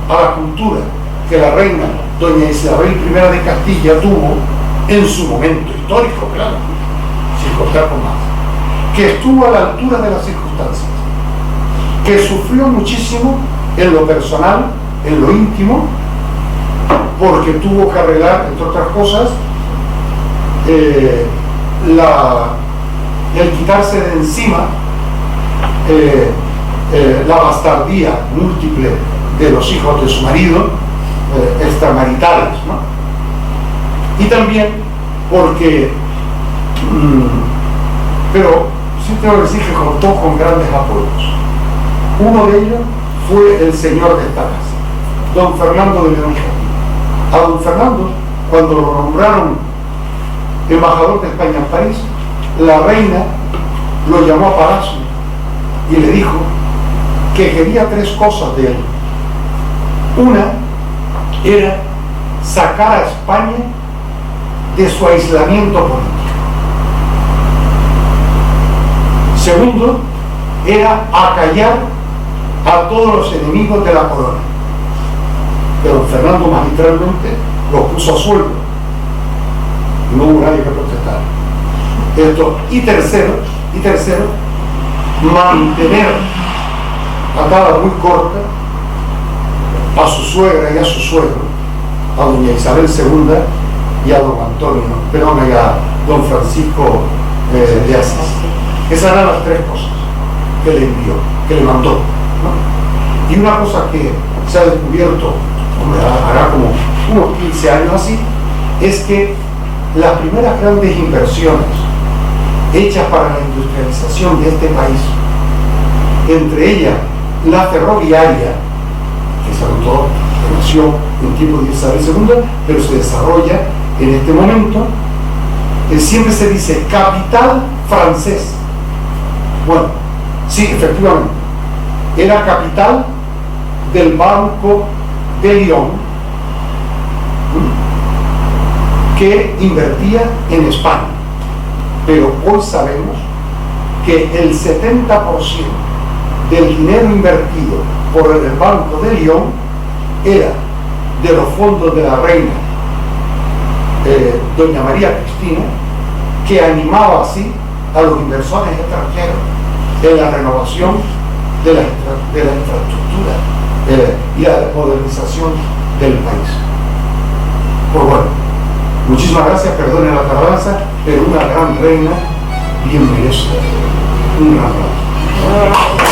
Speaker 1: a la cultura que la reina doña Isabel I de Castilla tuvo en su momento histórico, claro, sin contar con más, que estuvo a la altura de las circunstancias, que sufrió muchísimo en lo personal, en lo íntimo, porque tuvo que arreglar, entre otras cosas, el quitarse de encima la bastardía múltiple de los hijos de su marido, extramaritales, ¿no? Y también porque, pero sí tengo que decir que contó con grandes apoyos. Uno de ellos fue el señor de esta casa, don Fernando de León y Jardín. A don Fernando, cuando lo nombraron embajador de España en París, la reina lo llamó a palacio y le dijo que quería tres cosas de él. Una era sacar a España de su aislamiento político. Segundo, era acallar a todos los enemigos de la corona. Pero Fernando magistralmente los puso a sueldo. No hubo nadie que protestar. Y tercero, mantener atada muy corta a su suegra y a su suegro, a doña Isabel II y a don Antonio, perdón, y a don Francisco de Asís. Esas eran las tres cosas que le envió, que le mandó, ¿no? Y una cosa que se ha descubierto, hará como unos 15 años así, es que las primeras grandes inversiones hechas para la industrialización de este país, entre ellas la ferroviaria, que sobre todo nació en tiempo de Isabel II, pero se desarrolla en este momento, siempre se dice capital francés. Bueno, sí, efectivamente, era capital del Banco de Lyon, que invertía en España. Pero hoy sabemos que el 70% del dinero invertido por el Banco de Lyon era de los fondos de la reina doña María Cristina, que animaba así a los inversores extranjeros en la renovación de la infraestructura y la modernización del país. Pues bueno, muchísimas gracias, perdonen la tardanza, pero una gran reina bien merece un gran aplauso.